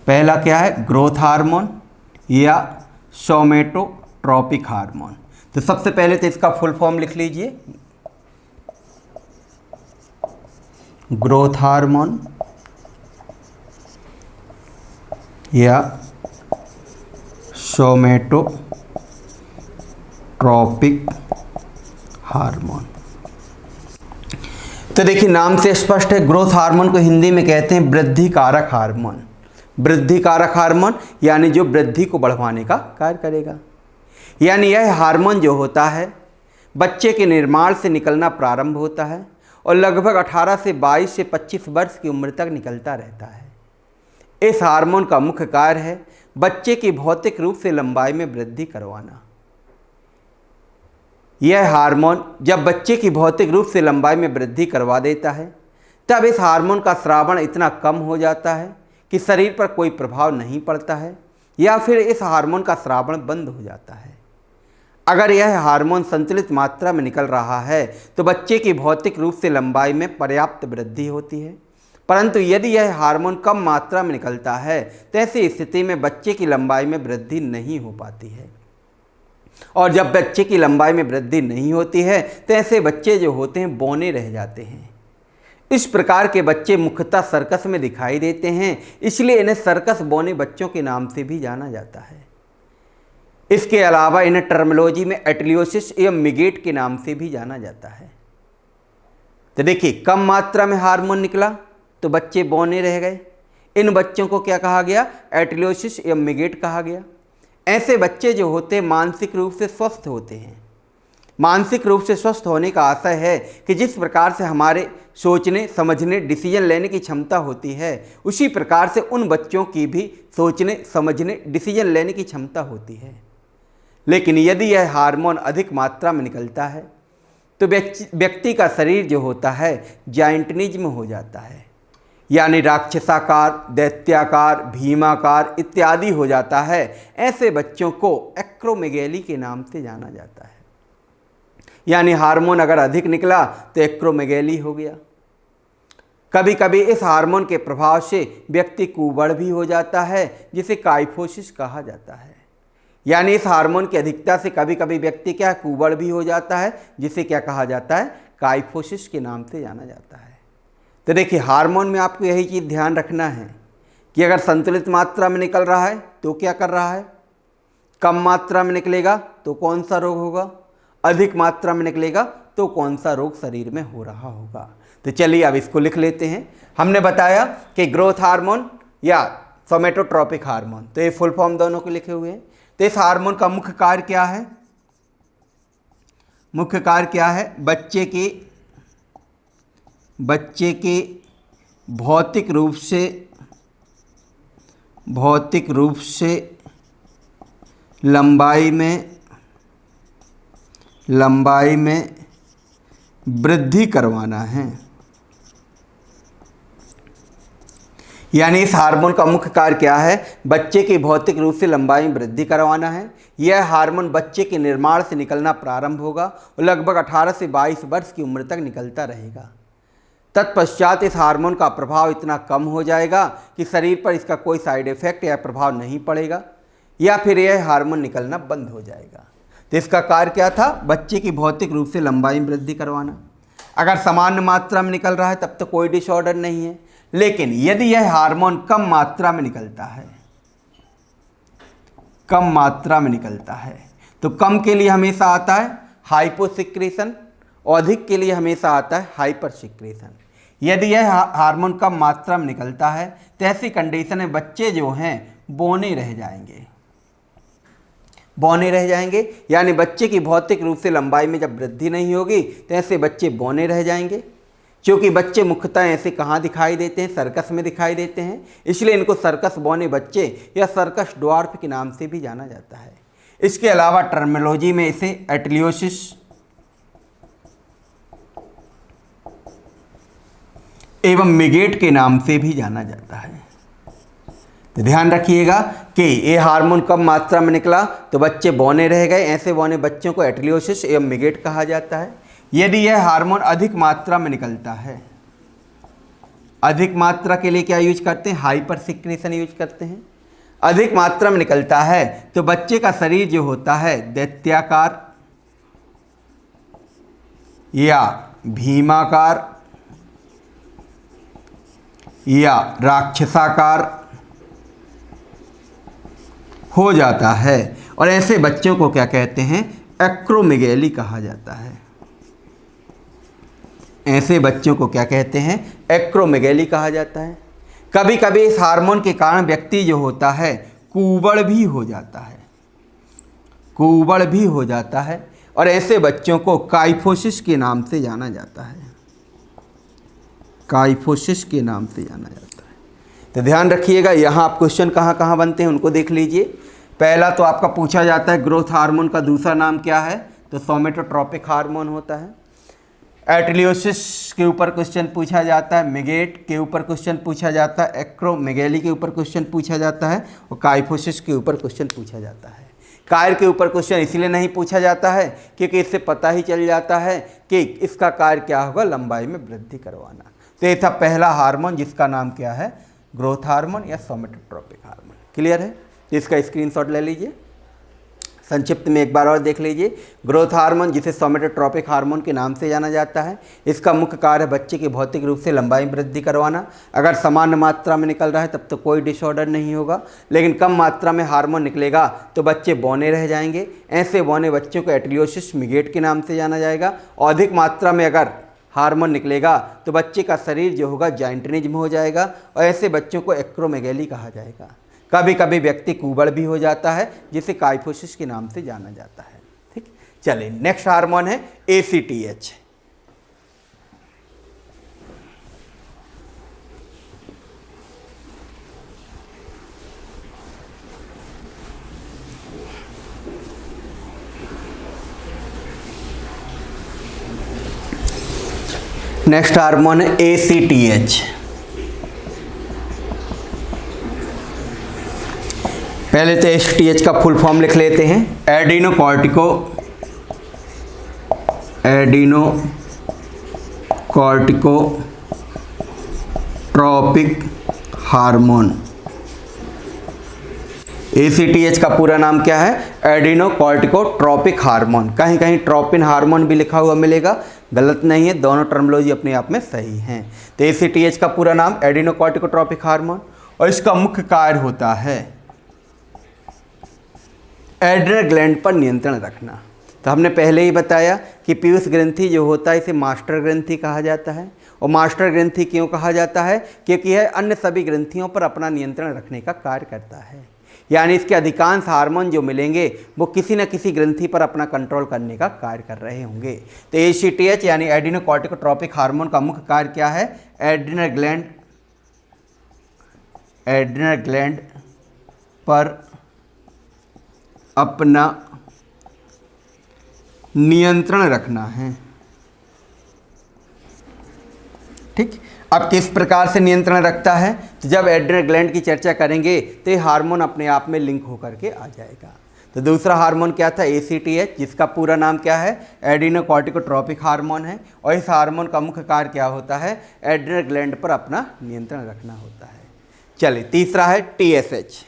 पहला क्या है, ग्रोथ हार्मोन या सोमेटोट्रोपिक हार्मोन। तो सबसे पहले तो इसका फुल फॉर्म लिख लीजिए, ग्रोथ हार्मोन या सोमेटोट्रोपिक हार्मोन। तो देखिए, नाम से स्पष्ट है, ग्रोथ हार्मोन को हिंदी में कहते हैं वृद्धि कारक हार्मोन। वृद्धि कारक हार्मोन यानी जो वृद्धि को बढ़ाने का कार्य करेगा। यानी यह हार्मोन जो होता है बच्चे के निर्माण से निकलना प्रारंभ होता है और लगभग 18 से 22 से 25 वर्ष की उम्र तक निकलता रहता है। इस हार्मोन का मुख्य कार्य है बच्चे की भौतिक रूप से लंबाई में वृद्धि करवाना। यह हार्मोन जब बच्चे की भौतिक रूप से लंबाई में वृद्धि करवा देता है तब इस हार्मोन का स्रावण इतना कम हो जाता है कि शरीर पर कोई प्रभाव नहीं पड़ता है या फिर इस हार्मोन का स्रावण बंद हो जाता है। अगर यह हार्मोन संतुलित मात्रा में निकल रहा है तो बच्चे की भौतिक रूप से लंबाई में पर्याप्त वृद्धि होती है, परंतु यदि यह हार्मोन कम मात्रा में निकलता है तो ऐसी स्थिति में बच्चे की लंबाई में वृद्धि नहीं हो पाती है। और जब बच्चे की लंबाई में वृद्धि नहीं होती है तो ऐसे बच्चे जो होते हैं बौने रह जाते हैं। इस प्रकार के बच्चे मुख्यतः सर्कस में दिखाई देते हैं, इसलिए इन्हें सर्कस बौने बच्चों के नाम से भी जाना जाता है। इसके अलावा इन्हें टर्मिनोलॉजी में एटलियोसिस एवं मिगेट के नाम से भी जाना जाता है। तो देखिए, कम मात्रा में हार्मोन निकला तो बच्चे बौने रह गए। इन बच्चों को क्या कहा गया? एटलियोसिस एवं मिगेट कहा गया। ऐसे बच्चे जो होते हैं मानसिक रूप से स्वस्थ होते हैं। मानसिक रूप से स्वस्थ होने का आशय है कि जिस प्रकार से हमारे सोचने, समझने, डिसीजन लेने की क्षमता होती है, उसी प्रकार से उन बच्चों की भी सोचने, समझने, डिसीजन लेने की क्षमता होती है। लेकिन यदि यह हार्मोन अधिक मात्रा में निकलता है तो व्यक्ति का शरीर जो होता है जायंटनिज्म हो जाता है, यानी राक्षसाकार, दैत्याकार, भीमाकार इत्यादि हो जाता है। ऐसे बच्चों को एक्रोमेगैली के नाम से जाना जाता है। यानी हार्मोन अगर अधिक निकला तो एक्रोमेगैली हो गया। कभी कभी इस हार्मोन के प्रभाव से व्यक्ति कुबड़ भी हो जाता है, जिसे काइफोसिस कहा जाता है। यानी इस हार्मोन की अधिकता से कभी कभी व्यक्ति क्या कुबड़ भी हो जाता है, जिसे क्या कहा जाता है? काइफोसिस के नाम से जाना जाता है। तो देखिए, हार्मोन में आपको यही चीज़ ध्यान रखना है कि अगर संतुलित मात्रा में निकल रहा है तो क्या कर रहा है, कम मात्रा में निकलेगा तो कौन सा रोग होगा, अधिक मात्रा में निकलेगा तो कौन सा रोग शरीर में हो रहा होगा। तो चलिए अब इसको लिख लेते हैं। हमने बताया कि ग्रोथ हार्मोन या सोमेटोट्रोपिक हार्मोन, तो ये फुल फॉर्म दोनों को लिखे हुए हैं। तो इस हार्मोन का मुख्य कार्य क्या है? मुख्य कार्य क्या है? बच्चे के भौतिक रूप से लंबाई में वृद्धि करवाना है। यानी इस हार्मोन का मुख्य कार्य क्या है? बच्चे की भौतिक रूप से लंबाई में वृद्धि करवाना है। यह हार्मोन बच्चे के निर्माण से निकलना प्रारंभ होगा और लगभग 18 से 22 वर्ष की उम्र तक निकलता रहेगा। तत्पश्चात इस हार्मोन का प्रभाव इतना कम हो जाएगा कि शरीर पर इसका कोई साइड इफेक्ट या प्रभाव नहीं पड़ेगा, या फिर यह हार्मोन निकलना बंद हो जाएगा। तो इसका कार्य क्या था? बच्चे की भौतिक रूप से लंबाई में वृद्धि करवाना। अगर सामान्य मात्रा में निकल रहा है तब तो कोई डिसऑर्डर नहीं है, लेकिन यदि यह हार्मोन कम मात्रा में निकलता है, तो कम के लिए हमेशा आता है हाइपोसिक्रेशन और अधिक के लिए हमेशा आता है हाइपर सिक्रेशन। यदि यह हार्मोन कम मात्रा में निकलता है तो ऐसी कंडीशन में बच्चे जो हैं बौने रह जाएंगे। यानी बच्चे की भौतिक रूप से लंबाई में जब वृद्धि नहीं होगी तो ऐसे बच्चे बौने रह जाएंगे। क्योंकि बच्चे मुख्यतः ऐसे कहाँ दिखाई देते हैं? सर्कस में दिखाई देते हैं, इसलिए इनको सर्कस बौने बच्चे या सर्कस ड्वार्फ के नाम से भी जाना जाता है। इसके अलावा टर्मिनोलॉजी में इसे एटलियोसिस एवं मिगेट के नाम से भी जाना जाता है। तो ध्यान रखिएगा कि ये हार्मोन कम मात्रा में निकला तो बच्चे बौने रह गए। ऐसे बौने बच्चों को एटलियोसिस एवं मिगेट कहा जाता है। यदि यह हार्मोन अधिक मात्रा में निकलता है, अधिक मात्रा के लिए क्या यूज करते हैं? हाइपर सिक्रेशन यूज करते हैं। अधिक मात्रा में निकलता है तो बच्चे का शरीर जो होता है दैत्याकार या भीमाकार या राक्षसाकार हो जाता है, और ऐसे बच्चों को क्या कहते हैं? एक्रोमेगैली कहा जाता है। ऐसे बच्चों को क्या कहते हैं? एक्रोमेगैली कहा जाता है। कभी कभी इस हार्मोन के कारण व्यक्ति जो होता है कुबड़ भी हो जाता है, और ऐसे बच्चों को काइफोसिस के नाम से जाना जाता है। तो ध्यान रखिएगा, यहाँ आप क्वेश्चन कहाँ कहाँ बनते हैं उनको देख लीजिए। पहला तो आपका पूछा जाता है ग्रोथ हार्मोन का दूसरा नाम क्या है, तो सोमेटोट्रोपिक हार्मोन होता है। एटलियोसिस के ऊपर क्वेश्चन पूछा जाता है, मिगेट के ऊपर क्वेश्चन पूछा जाता है, एक्रोमेगैली के ऊपर क्वेश्चन पूछा जाता है और काइफोसिस के ऊपर क्वेश्चन पूछा जाता है। कार्य के ऊपर क्वेश्चन इसलिए नहीं पूछा जाता है क्योंकि इससे पता ही चल जाता है कि इसका कार्य क्या होगा, लंबाई में वृद्धि करवाना। तो ये था पहला हार्मोन जिसका नाम क्या है, ग्रोथ हार्मोन या सोमेटोट्रोपिक हार्मोन। क्लियर है, तो इसका स्क्रीनशॉट ले लीजिए। संक्षिप्त में एक बार और देख लीजिए। ग्रोथ हार्मोन जिसे सोमेटोट्रोपिक हार्मोन के नाम से जाना जाता है, इसका मुख्य कार्य है बच्चे की भौतिक रूप से लंबाई में वृद्धि करवाना। अगर सामान्य मात्रा में निकल रहा है तब तो कोई डिसऑर्डर नहीं होगा, लेकिन कम मात्रा में हार्मोन निकलेगा तो बच्चे बौने रह जाएंगे। ऐसे बौने बच्चों को एटलियोसिस मिगेट के नाम से जाना जाएगा। और अधिक मात्रा में अगर हार्मोन निकलेगा तो बच्चे का शरीर जो होगा जाइंटिनिज्म हो जाएगा और ऐसे बच्चों को एक्रोमेगैली कहा जाएगा। कभी कभी व्यक्ति कुबड़ भी हो जाता है जिसे काइफोसिस के नाम से जाना जाता है। ठीक, चलिए नेक्स्ट हार्मोन है ACTH। नेक्स्ट हार्मोन है ACTH। पहले तो ACTH का फुल फॉर्म लिख लेते हैं, एडिनोकॉर्टिकोट्रोपिक हार्मोन। ACTH का पूरा नाम क्या है, एडिनोकॉर्टिकोट्रोपिक हार्मोन। कहीं कहीं ट्रोपिन हार्मोन भी लिखा हुआ मिलेगा, गलत नहीं है, दोनों टर्मिनोलॉजी अपने आप में सही हैं। तो ACTH का पूरा नाम एडिनोकॉर्टिकोट्रोपिक हार्मोन और इसका मुख्य कार्य होता है एड्रिनल ग्लैंड पर नियंत्रण रखना। तो हमने पहले ही बताया कि पीयूष ग्रंथि जो होता है इसे मास्टर ग्रंथि कहा जाता है। और मास्टर ग्रंथि क्यों कहा जाता है, क्योंकि यह अन्य सभी ग्रंथियों पर अपना नियंत्रण रखने का कार्य करता है। यानी इसके अधिकांश हार्मोन जो मिलेंगे वो किसी न किसी ग्रंथि पर अपना कंट्रोल करने का कार्य कर रहे होंगे। तो ACTH यानी एडिनोकॉर्टिकोट्रोपिक हार्मोन का मुख्य कार्य क्या है, एड्रिनल ग्लैंड पर अपना नियंत्रण रखना है। ठीक, अब किस प्रकार से नियंत्रण रखता है, तो जब एड्रिनल ग्लैंड की चर्चा करेंगे तो ये हार्मोन अपने आप में लिंक होकर के आ जाएगा। तो दूसरा हार्मोन क्या था, ACTH, जिसका पूरा नाम क्या है, एडिनोकॉर्टिकोट्रोपिक हार्मोन है। और इस हार्मोन का मुख्य कार्य क्या होता है, एड्रिनल ग्लैंड पर अपना नियंत्रण रखना होता है। चलिए तीसरा है TSH।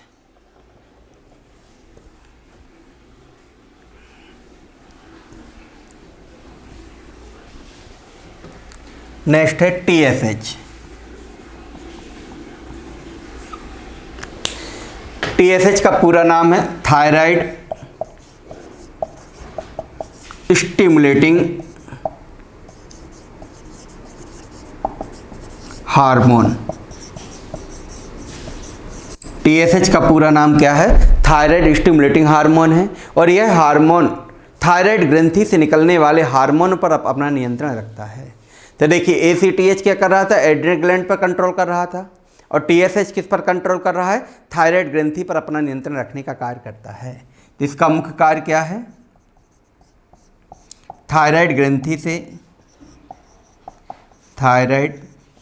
नेक्स्ट है TSH। TSH का पूरा नाम है थायराइड स्टिमुलेटिंग हार्मोन। TSH का पूरा नाम क्या है, थायराइड स्टिमुलेटिंग हार्मोन है। और यह हार्मोन थायराइड ग्रंथि से निकलने वाले हार्मोन पर अपना नियंत्रण रखता है। तो देखिए ACTH क्या कर रहा था, एड्रिनल ग्लैंड पर कंट्रोल कर रहा था और TSH किस पर कंट्रोल कर रहा है, थायराइड ग्रंथि पर अपना नियंत्रण रखने का कार्य करता है। तो इसका मुख्य कार्य क्या है, थायराइड ग्रंथि से, थायराइड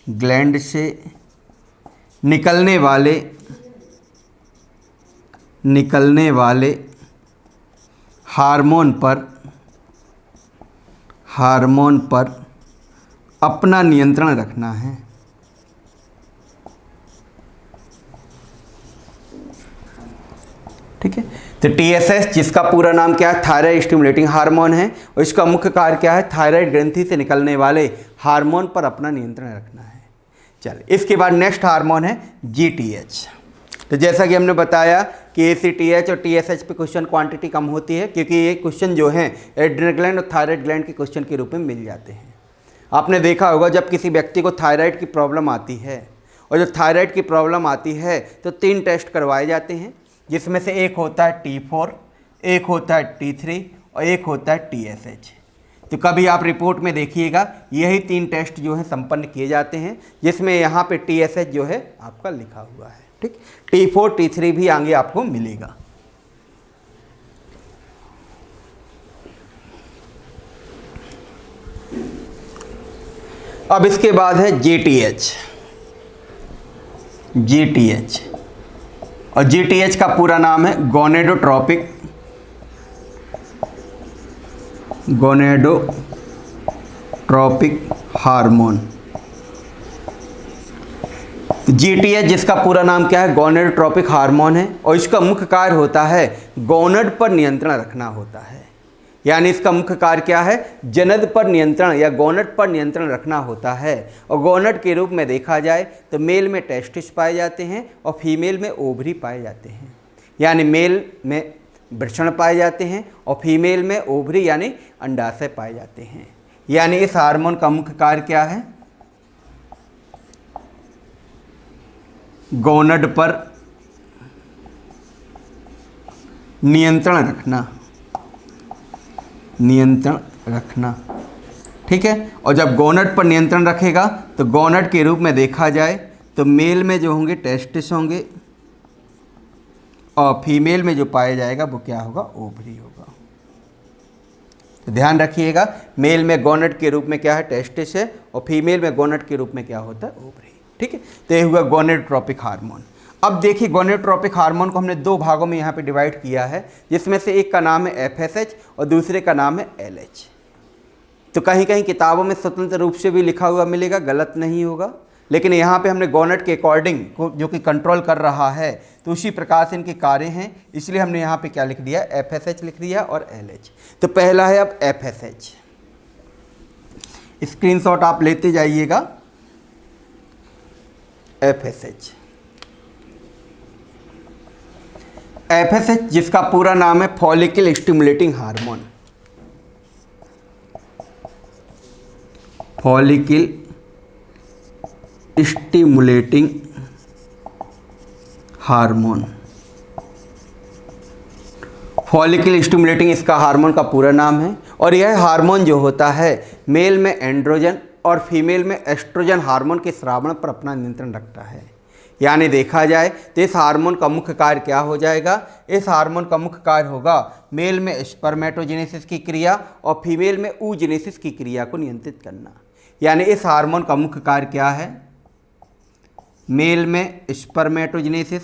ग्लैंड से निकलने वाले हार्मोन पर अपना नियंत्रण रखना है। ठीक है, तो TSH जिसका पूरा नाम क्या है, थायराइड स्टिमुलेटिंग हार्मोन है और इसका मुख्य कार्य क्या है, थायराइड ग्रंथि से निकलने वाले हार्मोन पर अपना नियंत्रण रखना है। चलिए इसके बाद नेक्स्ट हार्मोन है GTH। तो जैसा कि हमने बताया कि ACTH और TSH पे क्वेश्चन क्वांटिटी कम होती है क्योंकि ये क्वेश्चन जो हैं एड्रिनल ग्लैंड और थायराइड ग्लैंड के क्वेश्चन के रूप में मिल जाते हैं। आपने देखा होगा जब किसी व्यक्ति को थायराइड की प्रॉब्लम आती है और जब थायराइड की प्रॉब्लम आती है तो 3 टेस्ट करवाए जाते हैं, जिसमें से एक होता है T4, एक होता है T3 और एक होता है TSH। तो कभी आप रिपोर्ट में देखिएगा यही 3 टेस्ट जो है संपन्न किए जाते हैं, जिसमें यहाँ पे TSH जो है आपका लिखा हुआ है। ठीक, T4 T3 भी आगे आपको मिलेगा। अब इसके बाद है GTH। GTH और GTH का पूरा नाम है गोनेडोट्रोपिक हार्मोन। तो GTH जिसका पूरा नाम क्या है, गोनेडोट्रोपिक हार्मोन है, और इसका मुख्य कार्य होता है गोनड पर नियंत्रण रखना होता है। यानी इसका मुख्य कार्य क्या है, जनद पर नियंत्रण या गोनड पर नियंत्रण रखना होता है। और गोनड के रूप में देखा जाए तो मेल में टेस्टिस पाए जाते हैं और फीमेल में ओवरी पाए जाते हैं। यानी मेल में वृषण पाए जाते हैं और फीमेल में ओवरी यानी अंडाशय पाए जाते हैं। यानी इस हार्मोन का मुख्य कार्य क्या है, गोनड पर नियंत्रण रखना। ठीक है, और जब गोनड पर नियंत्रण रखेगा तो गोनड के रूप में देखा जाए तो मेल में जो होंगे टेस्टिस होंगे और फीमेल में जो पाया जाएगा वो क्या होगा, ओवरी होगा। तो ध्यान रखिएगा, मेल में गोनड के रूप में क्या है, टेस्टिस है, और फीमेल में गोनड के रूप में क्या होता है, ओवरी। ठीक है, तो ये हुआ गोनेडोट्रोपिक हार्मोन। अब देखिए गोनेडोट्रोपिक हार्मोन को हमने 2 भागों में यहाँ पे डिवाइड किया है, जिसमें से एक का नाम है FSH और दूसरे का नाम है LH। तो कहीं कहीं किताबों में स्वतंत्र रूप से भी लिखा हुआ मिलेगा, गलत नहीं होगा, लेकिन यहाँ पे हमने गोनड के अकॉर्डिंग जो कि कंट्रोल कर रहा है, तो उसी प्रकार से इनके कार्य हैं, इसलिए हमने यहाँ पे क्या लिख दिया, FSH लिख दिया और LH। तो पहला है अब FSH, स्क्रीनशॉट आप लेते जाइएगा। FSH जिसका पूरा नाम है follicle stimulating hormone. Follicle stimulating hormone, follicle stimulating इसका हार्मोन का पूरा नाम है। और यह हार्मोन जो होता है मेल में एंड्रोजन और फीमेल में एस्ट्रोजन हार्मोन के स्रावण पर अपना नियंत्रण रखता है। यानी देखा जाए तो इस हार्मोन का मुख्य कार्य क्या हो जाएगा, इस हार्मोन का मुख्य कार्य होगा मेल में स्पर्मेटोजेनेसिस की क्रिया और फीमेल में oogenesis की क्रिया को नियंत्रित करना। यानी इस हार्मोन का मुख्य कार्य क्या है, मेल में स्पर्मेटोजेनेसिस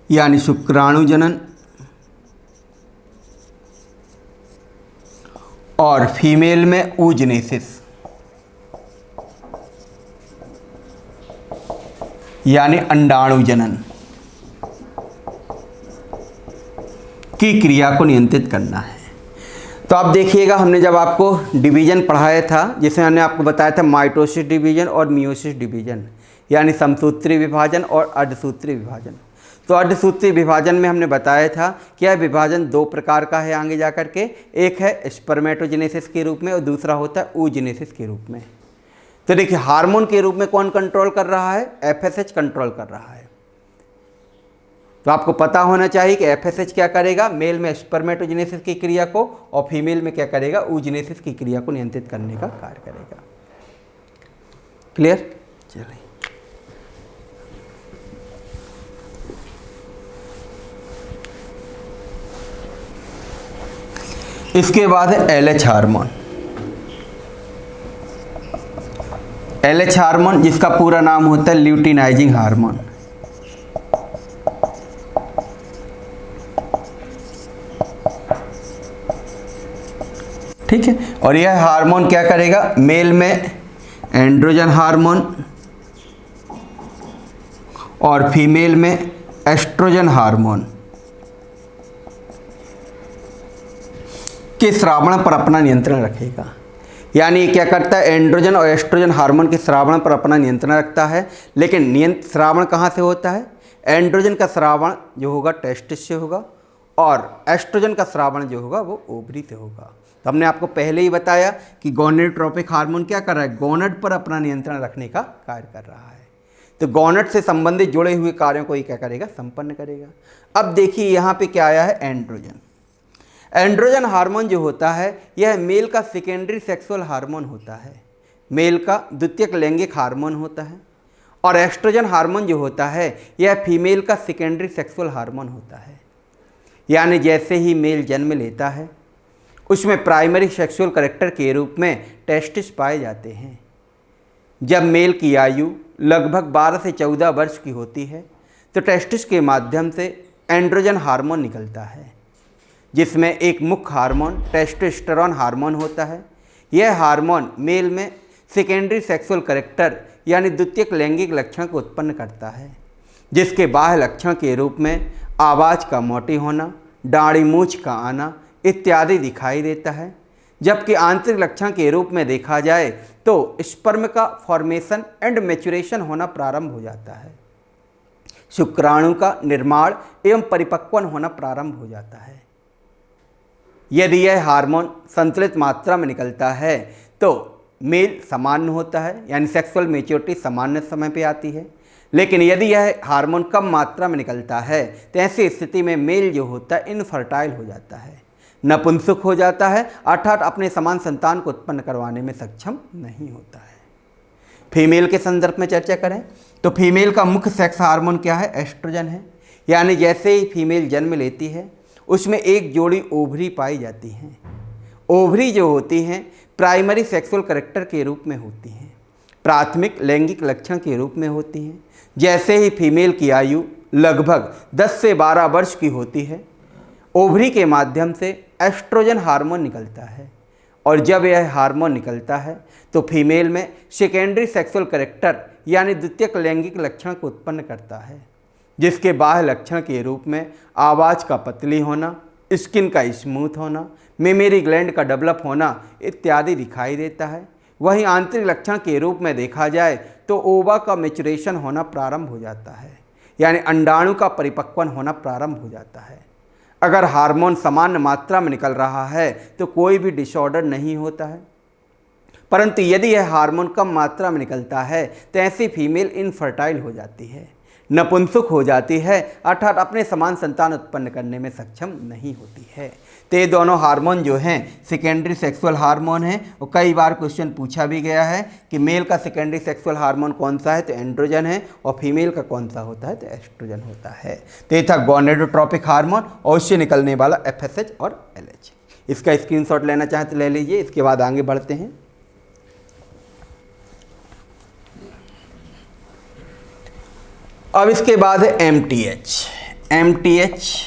यानी शुक्राणु जनन और फीमेल में oogenesis यानी अंडाणु जनन की क्रिया को नियंत्रित करना है। तो आप देखिएगा, हमने जब आपको डिवीज़न पढ़ाया था, जिसमें हमने आपको बताया था माइटोसिस डिवीज़न और मियोसिस डिवीज़न, यानी समसूत्री विभाजन और अर्धसूत्री विभाजन। तो अर्धसूत्री विभाजन में हमने बताया था कि यह विभाजन 2 प्रकार का है आगे जा कर के, एक है स्पर्मेटोजेनेसिस के रूप में और दूसरा होता है oogenesis के रूप में। तो देखिए हार्मोन के रूप में कौन कंट्रोल कर रहा है, FSH कंट्रोल कर रहा है। तो आपको पता होना चाहिए कि FSH क्या करेगा, मेल में स्पर्मेटोजेनेसिस की क्रिया को और फीमेल में क्या करेगा, oogenesis की क्रिया को नियंत्रित करने का कार्य करेगा। क्लियर, चलिए इसके बाद है LH हार्मोन। LH हार्मोन जिसका पूरा नाम होता है ल्यूटिनाइजिंग हार्मोन। ठीक है, और यह हार्मोन क्या करेगा, मेल में एंड्रोजन हार्मोन और फीमेल में एस्ट्रोजन हार्मोन के स्रावण पर अपना नियंत्रण रखेगा। यानी क्या करता है, एंड्रोजन और एस्ट्रोजन हार्मोन के स्रावण पर अपना नियंत्रण रखता है। लेकिन स्रावण कहाँ से होता है, एंड्रोजन का स्रावण जो होगा टेस्टिस से होगा और एस्ट्रोजन का स्रावण जो होगा वो ओवरी से होगा। तो हमने आपको पहले ही बताया कि गोनेडोट्रोपिक हार्मोन क्या कर रहा है, गोनड पर अपना नियंत्रण रखने का कार्य कर रहा है। तो गॉनेट से संबंधित जुड़े हुए कार्यों को ये क्या करेगा, संपन्न करेगा। अब देखिए यहाँ पे क्या आया है, एंड्रोजन। एंड्रोजन हार्मोन जो होता है यह मेल का सेकेंडरी सेक्सुअल हार्मोन होता है, मेल का द्वितीयक लैंगिक हार्मोन होता है। और एस्ट्रोजन हार्मोन जो होता है यह फीमेल का सेकेंडरी सेक्सुअल हार्मोन होता है। यानी जैसे ही मेल जन्म लेता है उसमें प्राइमरी सेक्सुअल कैरेक्टर के रूप में टेस्टिस पाए जाते हैं। जब मेल की आयु लगभग 12 से 14 वर्ष की होती है तो टेस्टिस के माध्यम से एंड्रोजन हार्मोन निकलता है, जिसमें एक मुख्य हार्मोन टेस्टोस्टेरोन हार्मोन होता है। यह हार्मोन मेल में सेकेंडरी सेक्सुअल कैरेक्टर यानी द्वितीयक लैंगिक लक्षण को उत्पन्न करता है, जिसके बाह्य लक्षण के रूप में आवाज़ का मोटी होना, दाढ़ी मूंछ का आना इत्यादि दिखाई देता है। जबकि आंतरिक लक्षण के रूप में देखा जाए तो स्पर्म का फॉर्मेशन एंड मैच्योरेशन होना प्रारंभ हो जाता है, शुक्राणु का निर्माण एवं परिपक्वन होना प्रारंभ हो जाता है। यदि यह हार्मोन संतुलित मात्रा में निकलता है तो मेल सामान्य होता है, यानी सेक्सुअल मैच्योरिटी सामान्य समय पे आती है। लेकिन यदि यह हार्मोन कम मात्रा में निकलता है तो ऐसी स्थिति में मेल जो होता है इनफर्टाइल हो जाता है, नपुंसक हो जाता है, अर्थात अपने समान संतान को उत्पन्न करवाने में सक्षम नहीं होता है। फीमेल के संदर्भ में चर्चा करें तो फीमेल का मुख्य सेक्स हार्मोन क्या है, एस्ट्रोजन है। यानी जैसे ही फीमेल जन्म लेती है उसमें एक जोड़ी ओवरी पाई जाती हैं। ओवरी जो होती हैं प्राइमरी सेक्सुअल कैरेक्टर के रूप में होती हैं, प्राथमिक लैंगिक लक्षण के रूप में होती हैं। जैसे ही फीमेल की आयु लगभग 10 से 12 वर्ष की होती है ओवरी के माध्यम से एस्ट्रोजन हार्मोन निकलता है, और जब यह हार्मोन निकलता है तो फीमेल में सेकेंडरी सेक्सुअल कैरेक्टर यानी द्वितीयक लैंगिक लक्षण को उत्पन्न करता है, जिसके बाह्य लक्षण के रूप में आवाज़ का पतली होना, स्किन का स्मूथ होना, मेमोरी ग्लैंड का डेवलप होना इत्यादि दिखाई देता है। वहीं आंतरिक लक्षण के रूप में देखा जाए तो ओवा का मैच्योरेशन होना प्रारंभ हो जाता है, यानी अंडाणु का परिपक्वन होना प्रारंभ हो जाता है। अगर हार्मोन सामान्य मात्रा में निकल रहा है तो कोई भी डिसऑर्डर नहीं होता है, परंतु यदि यह हार्मोन कम मात्रा में निकलता है तो ऐसी फीमेल इनफर्टाइल हो जाती है, नपुंसक हो जाती है, अर्थात अपने समान संतान उत्पन्न करने में सक्षम नहीं होती है। तो ये दोनों हार्मोन जो हैं सेकेंडरी सेक्सुअल हार्मोन हैं, और कई बार क्वेश्चन पूछा भी गया है कि मेल का सेकेंडरी सेक्सुअल हार्मोन कौन सा है, तो एंड्रोजन है, और फीमेल का कौन सा होता है, तो एस्ट्रोजन होता है। तो ये था गोनेडोट्रोपिक हार्मोन और उससे निकलने वाला FSH और LH। इसका स्क्रीनशॉट लेना चाहें तो ले लीजिए, इसके बाद आगे बढ़ते हैं। अब इसके बाद है MTH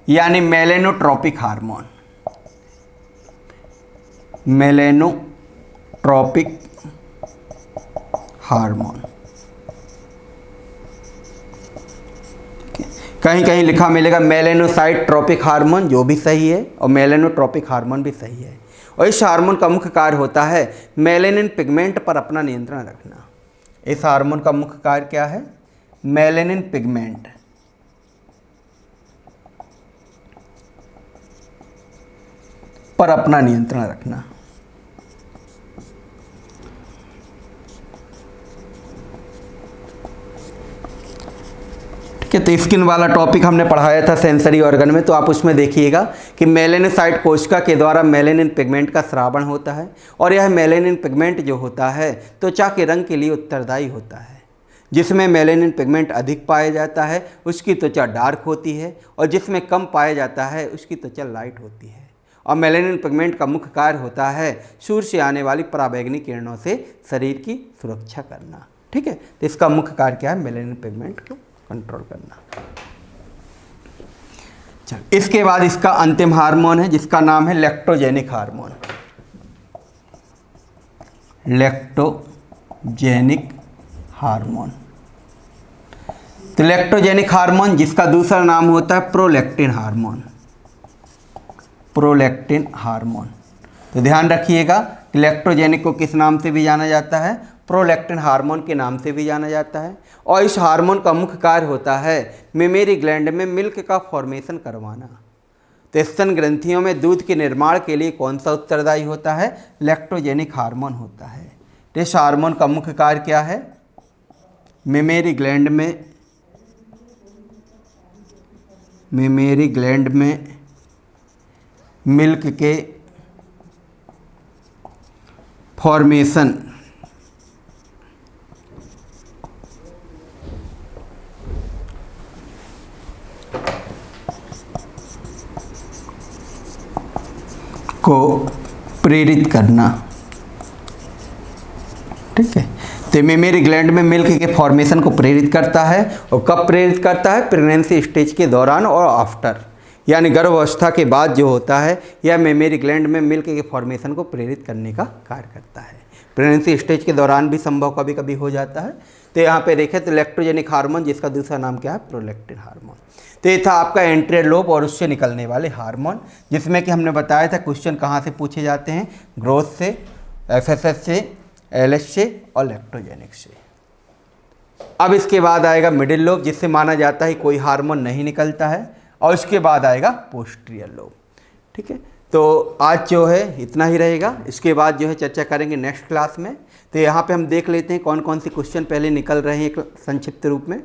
यानी मेलेनोट्रोपिक हार्मोन। मेलेनोट्रोपिक हार्मोन कहीं कहीं लिखा मिलेगा मेलेनोसाइट ट्रोपिक हार्मोन, जो भी सही है, और मेलेनोट्रोपिक हार्मोन भी सही है। और इस हार्मोन का मुख्य कार्य होता है मेलेनिन पिगमेंट पर अपना नियंत्रण रखना। इस हार्मोन का मुख्य कार्य क्या है, मेलेनिन पिगमेंट पर अपना नियंत्रण रखना। ठीक है, तो स्किन वाला टॉपिक हमने पढ़ाया था सेंसरी ऑर्गन में, तो आप उसमें देखिएगा कि मेलेनोसाइट कोशिका के द्वारा मेलेनिन पिगमेंट का स्रावण होता है, और यह मेलेनिन पिगमेंट जो होता है त्वचा के रंग के लिए उत्तरदायी होता है। जिसमें मेलेनिन पिगमेंट अधिक पाया जाता है उसकी त्वचा डार्क होती है, और जिसमें कम पाया जाता है उसकी त्वचा लाइट होती है। और मेलेनिन पिगमेंट का मुख्य कार्य होता है सूर्य से आने वाली पराबैंगनी किरणों से शरीर की सुरक्षा करना। ठीक है, तो इसका मुख्य कार्य क्या है, मेलेनिन पिगमेंट को कंट्रोल करना। चल, इसके बाद इसका अंतिम हार्मोन है जिसका नाम है लैक्टोजेनिक हार्मोन। लैक्टोजेनिक हार्मोन, तो लैक्टोजेनिक हार्मोन जिसका दूसरा नाम होता है प्रोलैक्टिन हार्मोन। प्रोलैक्टिन हार्मोन, तो ध्यान रखिएगा कि लैक्टोजेनिक को किस नाम से भी जाना जाता है, प्रोलैक्टिन हार्मोन के नाम से भी जाना जाता है। और इस हार्मोन का मुख्य कार्य होता है मेमोरी ग्लैंड में मिल्क का फॉर्मेशन करवाना। तो स्तन ग्रंथियों में दूध के निर्माण के लिए कौन सा उत्तरदायी होता है, लैक्टोजेनिक हार्मोन होता है। तो इस हार्मोन का मुख्य कार्य क्या है, मेमेरी ग्लैंड में मिल्क के फॉर्मेशन को प्रेरित करना। ठीक है, तो मेमेरी ग्लैंड में मिल्क के फॉर्मेशन को प्रेरित करता है। और कब प्रेरित करता है? प्रेगनेंसी स्टेज के दौरान और आफ्टर, यानी गर्भावस्था के बाद जो होता है, यह मेमेरी ग्लैंड में मिल्क के फॉर्मेशन को प्रेरित करने का कार्य करता है। प्रेगनेंसी स्टेज के दौरान भी संभव कभी कभी हो जाता है। तो यहाँ पे देखें तो लैक्टोजेनिक हार्मोन, जिसका दूसरा नाम क्या है? Prolactin hormone. तो ये था आपका एंट्रियल लोब और उससे निकलने वाले हार्मोन, जिसमें कि हमने बताया था क्वेश्चन कहाँ से पूछे जाते हैं? ग्रोथ से, एफएसएस से, एलएच से और लैक्टोजेनिक से। अब इसके बाद आएगा मिडिल लोब, जिससे माना जाता है कोई हार्मोन नहीं निकलता है। और उसके बाद आएगा पोस्टीरियर लोब। ठीक है, तो आज जो है इतना ही रहेगा। इसके बाद जो है चर्चा करेंगे नेक्स्ट क्लास में। तो यहाँ पे हम देख लेते हैं कौन कौन से क्वेश्चन पहले निकल रहे हैं एक संक्षिप्त रूप में।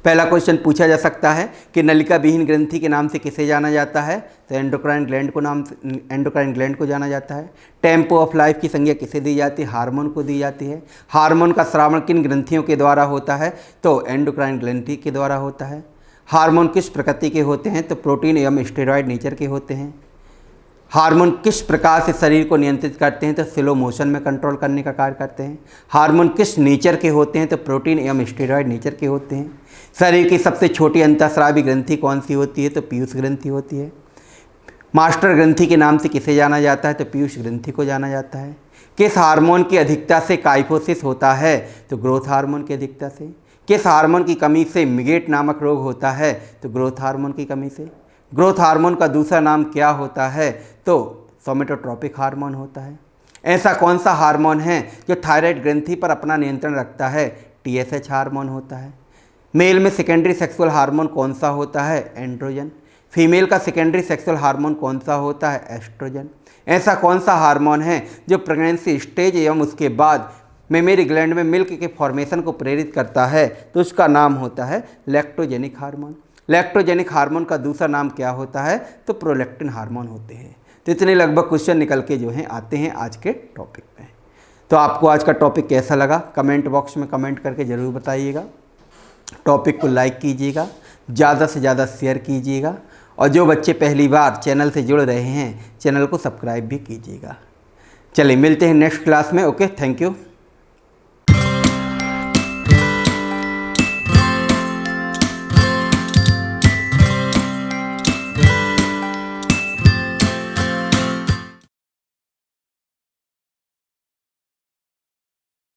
पहला क्वेश्चन पूछा जा सकता है कि नलिका विहीन ग्रंथि के नाम से किसे जाना जाता है? तो एंडोक्राइन ग्लैंड को जाना जाता है। टेम्पो ऑफ लाइफ की संज्ञा किसे दी जाती है? हार्मोन को दी जाती है। हार्मोन का स्रावण किन ग्रंथियों के द्वारा होता है? तो एंडोक्राइन ग्रंथि के द्वारा होता है। हार्मोन किस प्रकृति के होते हैं? तो प्रोटीन एवं स्टेरॉयड नेचर के होते हैं। हार्मोन किस प्रकार से शरीर को नियंत्रित करते हैं? तो स्लो मोशन में कंट्रोल करने का कार्य करते हैं। हार्मोन किस नेचर के होते हैं? तो प्रोटीन एवं स्टेरॉयड नेचर के होते हैं। शरीर की सबसे छोटी अंतःस्रावी ग्रंथि कौन सी होती है? तो पीयूष ग्रंथि होती है। मास्टर ग्रंथि के नाम से किसे जाना जाता है? तो पीयूष ग्रंथि को जाना जाता है। किस हार्मोन की अधिकता से काइफोसिस होता है? तो ग्रोथ हार्मोन की अधिकता से। किस हार्मोन की कमी से मिगेट नामक रोग होता है? तो ग्रोथ हार्मोन की कमी से। ग्रोथ हार्मोन का दूसरा नाम क्या होता है? तो सोमेटोट्रोपिक हार्मोन होता है। ऐसा कौन सा हार्मोन है जो थायराइड ग्रंथि पर अपना नियंत्रण रखता है? टीएसएच हार्मोन होता है। मेल में सेकेंडरी सेक्सुअल हार्मोन कौन सा होता है? एंड्रोजन। फीमेल का सेकेंडरी सेक्सुअल हार्मोन कौन सा होता है? एस्ट्रोजन। ऐसा कौन सा हार्मोन है जो प्रेगनेंसी स्टेज एवं उसके बाद मेमेरी ग्लैंड में मिल्क के फॉर्मेशन को प्रेरित करता है? तो उसका नाम होता है लैक्टोजेनिक हार्मोन। लैक्टोजेनिक हार्मोन का दूसरा नाम क्या होता है? तो प्रोलैक्टिन हार्मोन होते हैं। तो इतने लगभग क्वेश्चन निकल के जो हैं आते हैं आज के टॉपिक में। तो आपको आज का टॉपिक कैसा लगा कमेंट बॉक्स में कमेंट करके ज़रूर बताइएगा। टॉपिक को लाइक कीजिएगा, ज़्यादा से ज़्यादा शेयर कीजिएगा, और जो बच्चे पहली बार चैनल से जुड़ रहे हैं चैनल को सब्सक्राइब भी कीजिएगा। चलिए मिलते हैं नेक्स्ट क्लास में। Okay, thank you.